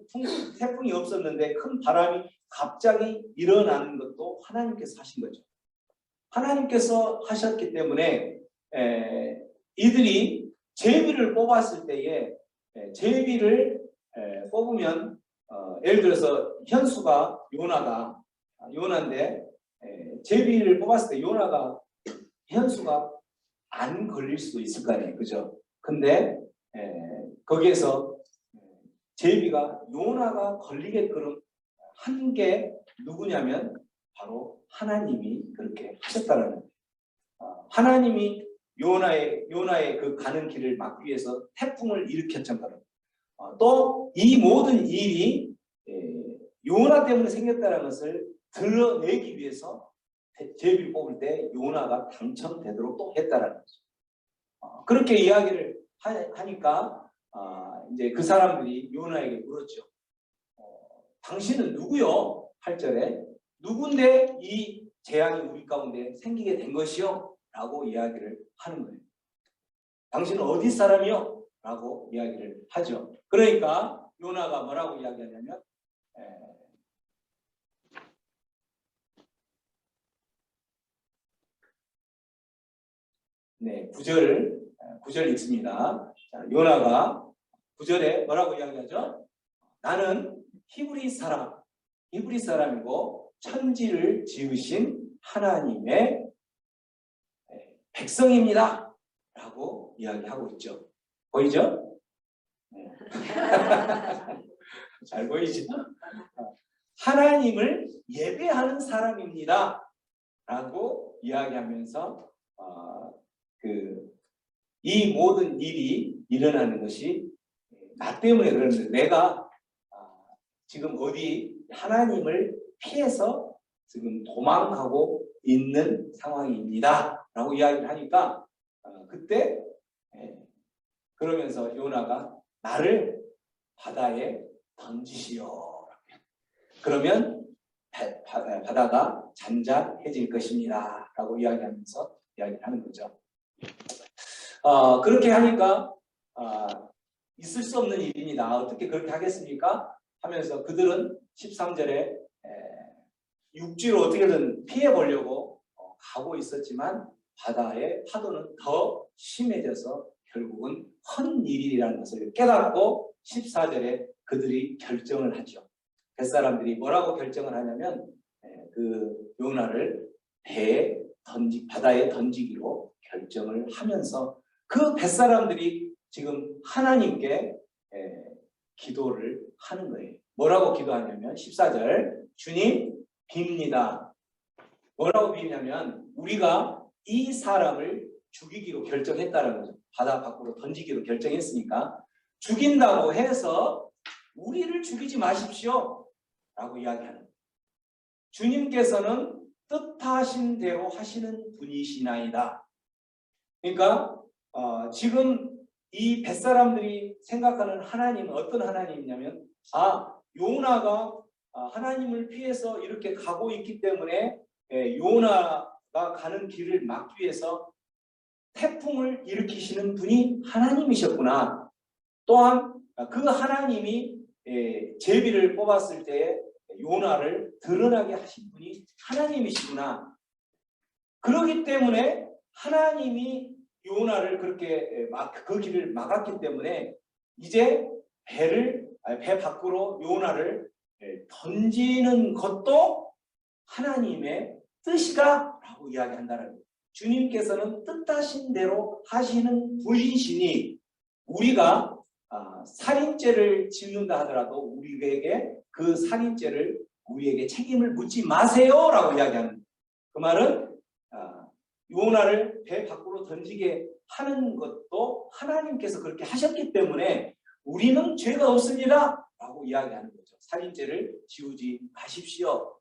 태풍이 없었는데 큰 바람이 갑자기 일어나는 것도 하나님께서 하신 거죠. 하나님께서 하셨기 때문에 이들이 제비를 뽑았을 때에 제비를 뽑으면 예를 들어서 현수가 요나인데 제비를 뽑았을 때 요나가 현수가 안 걸릴 수도 있을 거 아니에요. 그죠? 근데 거기에서 제비가 요나가 걸리게끔 한 게 누구냐면 바로 하나님이 그렇게 하셨다는 거예요. 하나님이 요나의 그 가는 길을 막기 위해서 태풍을 일으켰잖아요. 또 이 모든 일이 요나 때문에 생겼다는 것을 드러내기 위해서 제비를 뽑을 때 요나가 당첨되도록 또 했다라는 거죠. 그렇게 이야기를 하니까 이제 그 사람들이 요나에게 물었죠. 당신은 누구요? 8절에 누군데 이 재앙이 우리 가운데 생기게 된 것이요? 라고 이야기를 하는 거예요. 당신은 어디 사람이요? 라고 이야기를 하죠. 그러니까 요나가 뭐라고 이야기하냐면 네, 9절 읽습니다. 자, 요나가 9절에 뭐라고 이야기하죠? 나는 히브리 사람이고 천지를 지으신 하나님의 백성입니다. 라고 이야기하고 있죠. 보이죠? 네. 잘 보이죠? 하나님을 예배하는 사람입니다. 라고 이야기하면서 이 모든 일이 일어나는 것이 나 때문에 그러는데 내가 지금 어디 하나님을 피해서 지금 도망가고 있는 상황입니다. 라고 이야기를 하니까 그때 그러면서 요나가 나를 바다에 던지시오. 그러면 바다가 잔잔해질 것입니다. 라고 이야기하면서 이야기를 하는 거죠. 그렇게 하니까 있을 수 없는 일입니다. 어떻게 그렇게 하겠습니까? 하면서 그들은 13절에 육지로 어떻게든 피해보려고 가고 있었지만 바다의 파도는 더 심해져서 결국은 헛일이라는 것을 깨닫고 14절에 그들이 결정을 하죠. 뱃사람들이 뭐라고 결정을 하냐면 그 요나를 바다에 던지기로 결정을 하면서 그 뱃사람들이 지금 하나님께 기도를 하는 거예요. 뭐라고 기도하냐면 14절 주님 빕니다. 뭐라고 비냐면 우리가 이 사람을 죽이기로 결정했다는 거죠. 바다 밖으로 던지기로 결정했으니까 죽인다고 해서 우리를 죽이지 마십시오 라고 이야기하는 거예요. 주님께서는 뜻하신 대로 하시는 분이시나이다. 그러니까 지금 이 뱃사람들이 생각하는 하나님은 어떤 하나님이냐면 요나가 하나님을 피해서 이렇게 가고 있기 때문에 요나가 가는 길을 막기 위해서 태풍을 일으키시는 분이 하나님이셨구나. 또한 그 하나님이 제비를 뽑았을 때 요나를 드러나게 하신 분이 하나님이시구나. 그렇기 때문에 하나님이 요나를 그렇게 그 길을 막았기 때문에 이제 배 밖으로 요나를 던지는 것도 하나님의 뜻이다 라고 이야기한다는 거예요. 주님께서는 뜻하신 대로 하시는 분이시니 우리가 살인죄를 짓는다 하더라도 우리에게 그 살인죄를 우리에게 책임을 묻지 마세요 라고 이야기하는 거예요. 그 말은 요나를 배 밖으로 던지게 하는 것도 하나님께서 그렇게 하셨기 때문에 우리는 죄가 없습니다 라고 이야기하는 거죠. 살인죄를 지우지 마십시오.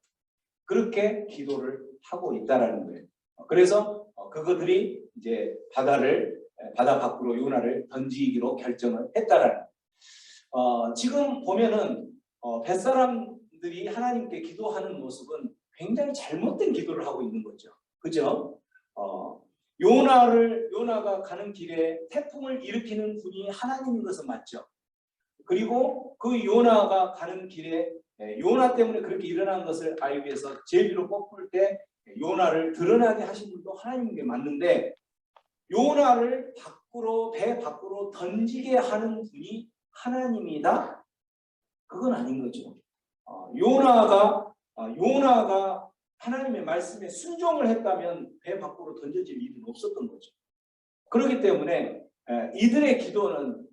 그렇게 기도를 하고 있다라는 거예요. 그래서 그것들이 이제 바다 밖으로 요나를 던지기로 결정을 했다라는 거예요. 지금 보면은 뱃사람들이 하나님께 기도하는 모습은 굉장히 잘못된 기도를 하고 있는 거죠. 그죠? 요나가 가는 길에 태풍을 일으키는 분이 하나님인 것은 맞죠. 그리고 그 요나가 가는 길에 요나 때문에 그렇게 일어난 것을 알기 위해서 제비로 뽑을 때 요나를 드러나게 하신 분도 하나님인 게 맞는데 요나를 배 밖으로 던지게 하는 분이 하나님이다? 그건 아닌 거죠. 요나가 하나님의 말씀에 순종을 했다면 배 밖으로 던져질 일은 없었던 거죠. 그렇기 때문에 이들의 기도는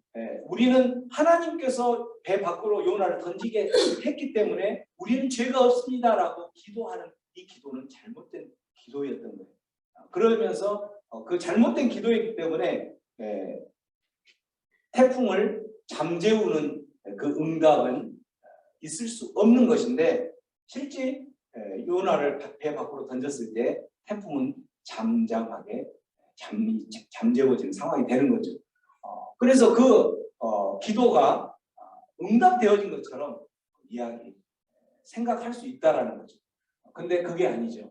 우리는 하나님께서 배 밖으로 요나를 던지게 했기 때문에 우리는 죄가 없습니다라고 기도하는 이 기도는 잘못된 기도였던 거예요. 그러면서 그 잘못된 기도이기 때문에 태풍을 잠재우는 그 응답은 있을 수 없는 것인데 실제 요나를 배 밖으로 던졌을 때 태풍은 잠잠하게 잠재워지는 상황이 되는 거죠. 그래서 그 기도가 응답되어진 것처럼 생각할 수 있다라는 거죠. 근데 그게 아니죠.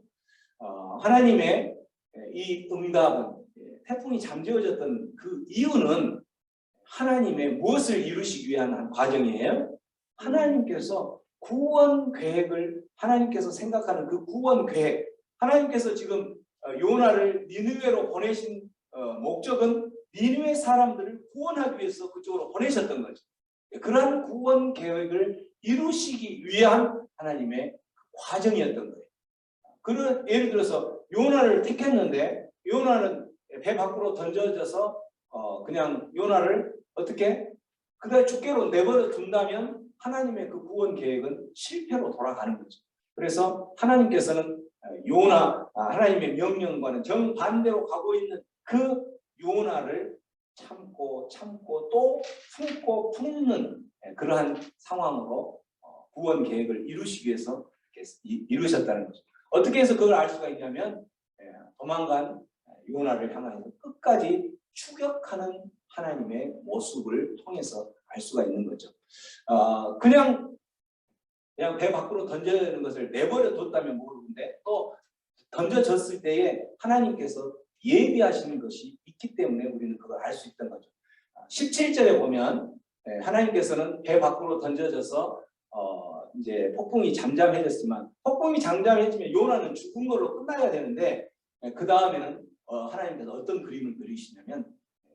하나님의 이 응답은 태풍이 잠재워졌던 그 이유는 하나님의 무엇을 이루시기 위한 과정이에요? 하나님께서 구원 계획을 하나님께서 생각하는 그 구원 계획, 하나님께서 지금 요나를 니느웨로 보내신 목적은 니느웨 사람들을 구원하기 위해서 그쪽으로 보내셨던 거죠. 그러한 구원 계획을 이루시기 위한 하나님의 과정이었던 거예요. 예를 들어서 요나를 택했는데 요나는 배 밖으로 던져져서 그냥 요나를 어떻게 그가 죽게로 내버려 둔다면 하나님의 그 구원 계획은 실패로 돌아가는 거죠. 그래서 하나님께서는 하나님의 명령과는 정반대로 가고 있는 그 요나를 참고 또 품고 품는 그러한 상황으로 구원 계획을 이루시기 위해서 이루셨다는 거죠. 어떻게 해서 그걸 알 수가 있냐면 도망간 요나를 향하여 끝까지 추격하는 하나님의 모습을 통해서 알 수가 있는 거죠. 그냥 배 밖으로 던져지는 것을 내버려 뒀다면 모르는데 또 던져졌을 때에 하나님께서 예비하시는 것이 있기 때문에 우리는 그걸 알 수 있던 거죠. 17절에 보면 하나님께서는 배 밖으로 던져져서 이제 폭풍이 잠잠해졌지만 폭풍이 잠잠해지면 요나는 죽은 걸로 끝나야 되는데 그 다음에는 하나님께서 어떤 그림을 그리시냐면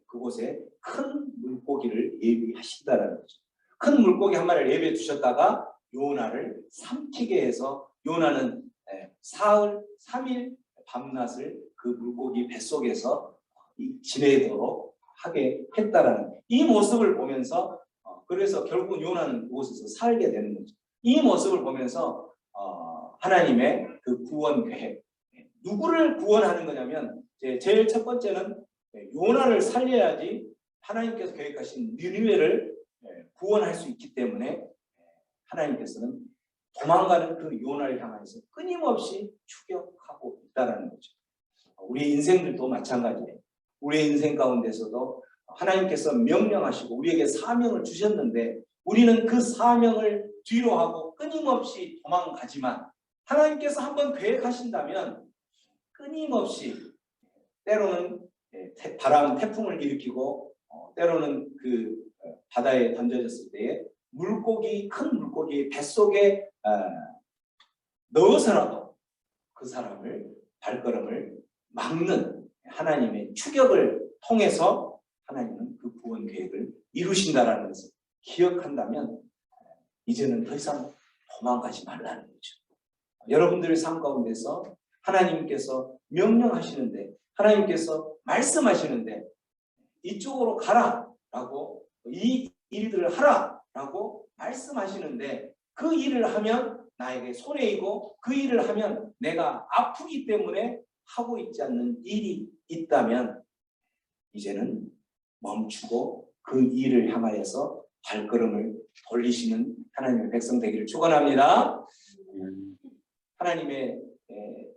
그곳에 큰 물고기를 예비하신다는 거죠. 큰 물고기 한 마리를 예비해 두셨다가 요나를 삼키게 해서 요나는 사흘 3일 밤낮을 그 물고기 뱃속에서 지내도록 하게 했다라는 이 모습을 보면서 그래서 결국 요나는 그곳에서 살게 되는 거죠. 이 모습을 보면서 하나님의 그 구원 계획, 누구를 구원하는 거냐면 제일 첫 번째는 요나를 살려야지 하나님께서 계획하신 니느웨를 구원할 수 있기 때문에 하나님께서는 도망가는 그 요나를 향해서 끊임없이 추격하고 있다는 거죠. 우리 인생들도 마찬가지예요. 우리의 인생 가운데서도 하나님께서 명령하시고 우리에게 사명을 주셨는데 우리는 그 사명을 뒤로 하고 끊임없이 도망가지만 하나님께서 한번 계획하신다면 끊임없이 때로는 바람, 태풍을 일으키고 때로는 그 바다에 던져졌을 때에 큰 물고기 뱃속에 넣어서라도 그 사람을 발걸음을 막는 하나님의 추격을 통해서 하나님은 그 구원 계획을 이루신다라는 것을 기억한다면 이제는 더 이상 도망가지 말라는 거죠. 여러분들의 삶 가운데서 하나님께서 명령하시는데 하나님께서 말씀하시는데 이쪽으로 가라라고 이 일들을 하라라고 말씀하시는데 그 일을 하면 나에게 손해이고 그 일을 하면 내가 아프기 때문에 하고 있지 않는 일이 있다면 이제는 멈추고 그 일을 향하여서 발걸음을 돌리시는 하나님의 백성 되기를 축원합니다. 하나님의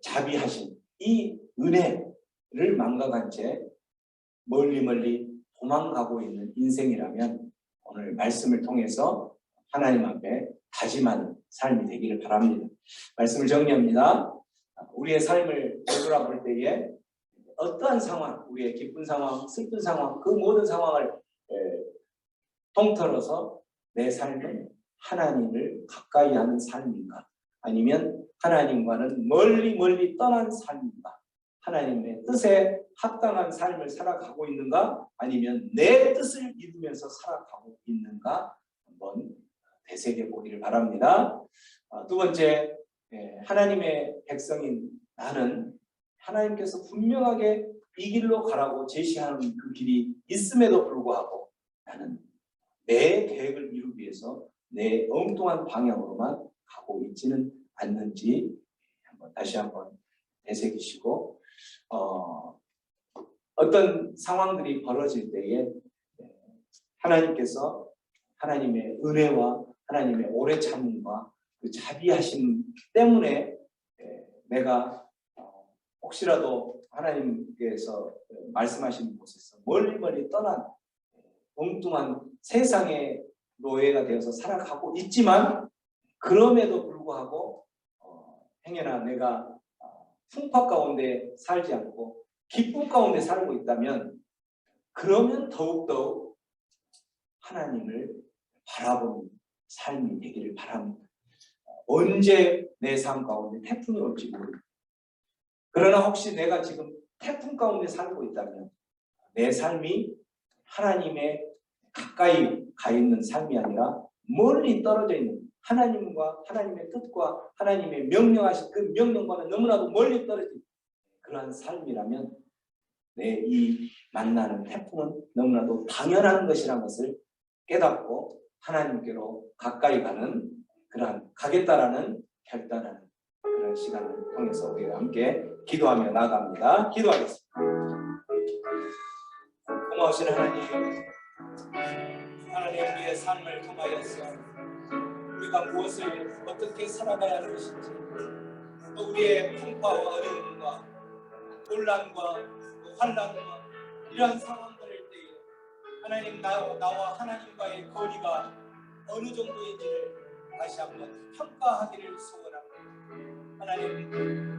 자비하신 이 은혜를 망각한 채 멀리 도망가고 있는 인생이라면 오늘 말씀을 통해서 하나님 앞에 다짐하는 삶이 되기를 바랍니다. 말씀을 정리합니다. 우리의 삶을 되돌아볼 때에 어떠한 상황, 우리의 기쁜 상황, 슬픈 상황, 그 모든 상황을 통틀어서 내 삶은 하나님을 가까이 하는 삶인가? 아니면 하나님과는 멀리 떠난 삶인가? 하나님의 뜻에 합당한 삶을 살아가고 있는가? 아니면 내 뜻을 이루면서 살아가고 있는가? 한번 되새겨 보기를 바랍니다. 두 번째, 하나님의 백성인 나는 하나님께서 분명하게 이 길로 가라고 제시하는 그 길이 있음에도 불구하고 나는 내 계획을 이루기 위해서 내 엉뚱한 방향으로만 가고 있지는 않는지 다시 한번 되새기시고 어떤 상황들이 벌어질 때에 하나님께서 하나님의 은혜와 하나님의 오래 참음과 그 자비하심 때문에 내가 혹시라도 하나님께서 말씀하시는 곳에서 멀리 떠난 엉뚱한 세상의 노예가 되어서 살아가고 있지만 그럼에도 불구하고 행여나 내가 풍파 가운데 살지 않고 기쁨 가운데 살고 있다면 그러면 더욱더욱 하나님을 바라보는 삶이 되기를 바랍니다. 언제 내 삶 가운데 태풍이 올지 모릅니다. 그러나 혹시 내가 지금 태풍 가운데 살고 있다면 내 삶이 하나님의 가까이 가 있는 삶이 아니라 멀리 떨어져 있는 하나님과 하나님의 뜻과 하나님의 명령하신 그 명령과는 너무나도 멀리 떨어진 그러한 삶이라면 내 이 만나는 태풍은 너무나도 당연한 것이라는 것을 깨닫고 하나님께로 가까이 가는 그러한 가겠다라는 결단하는 그런 시간을 통해서 우리가 함께 기도하며 나아갑니다. 기도하겠습니다. 고마우신 하나님, 우리의 삶을 통하여서 우리가 무엇을 어떻게 살아가야 하는 것인지, 또 우리의 풍파와 어려움과 혼란과 환난과 이러한 상황들을 때에 하나님 나와 하나님과의 거리가 어느 정도인지를 다시 한번 평가하기를 소원합니다.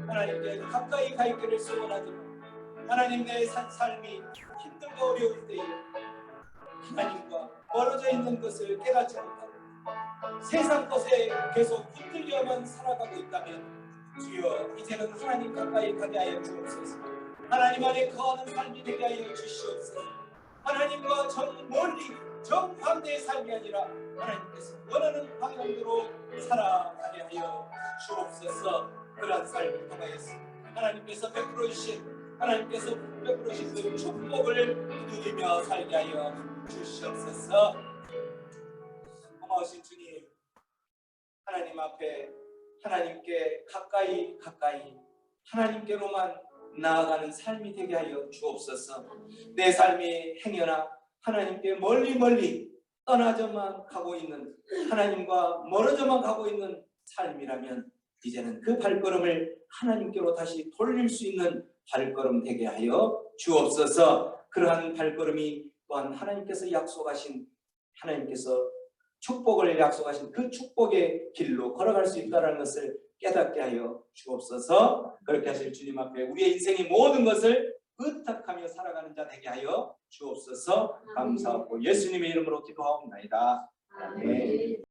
하나님께 가까이 가 있기를 소원하지만 하나님 내 삶이 힘들고 어려울 때에 하나님과 멀어져 있는 것을 깨닫지 못하고 세상 것에 계속 흔들려만 살아가고 있다면 주여 이제는 하나님 가까이 가게 하여 주옵소서. 하나님 안에 거하는 삶이 되게 하여 주시옵소서. 하나님과 멀리 정반대의 삶이 아니라 하나님께서 원하는 방향으로 살아가게 하여 주옵소서. 그러한 삶을 통하여서 하나님께서 베풀어 주신 그 축복을 누리며 살게 하여 주시옵소서. 고마우신 주님, 하나님 앞에 하나님께 가까이 하나님께로만 나아가는 삶이 되게 하여 주옵소서. 내 삶이 행여나 하나님께 멀리 떠나져만 가고 있는 하나님과 멀어져만 가고 있는 삶이라면 이제는 그 발걸음을 하나님께로 다시 돌릴 수 있는 발걸음 되게 하여 주옵소서. 그러한 발걸음이 또한 하나님께서 축복을 약속하신 그 축복의 길로 걸어갈 수 있다는 것을 깨닫게 하여 주옵소서. 그렇게 하실 주님 앞에 우리의 인생의 모든 것을 의탁하며 살아가는 자 되게 하여 주옵소서. 감사하고 예수님의 이름으로 기도하옵나이다. 아멘.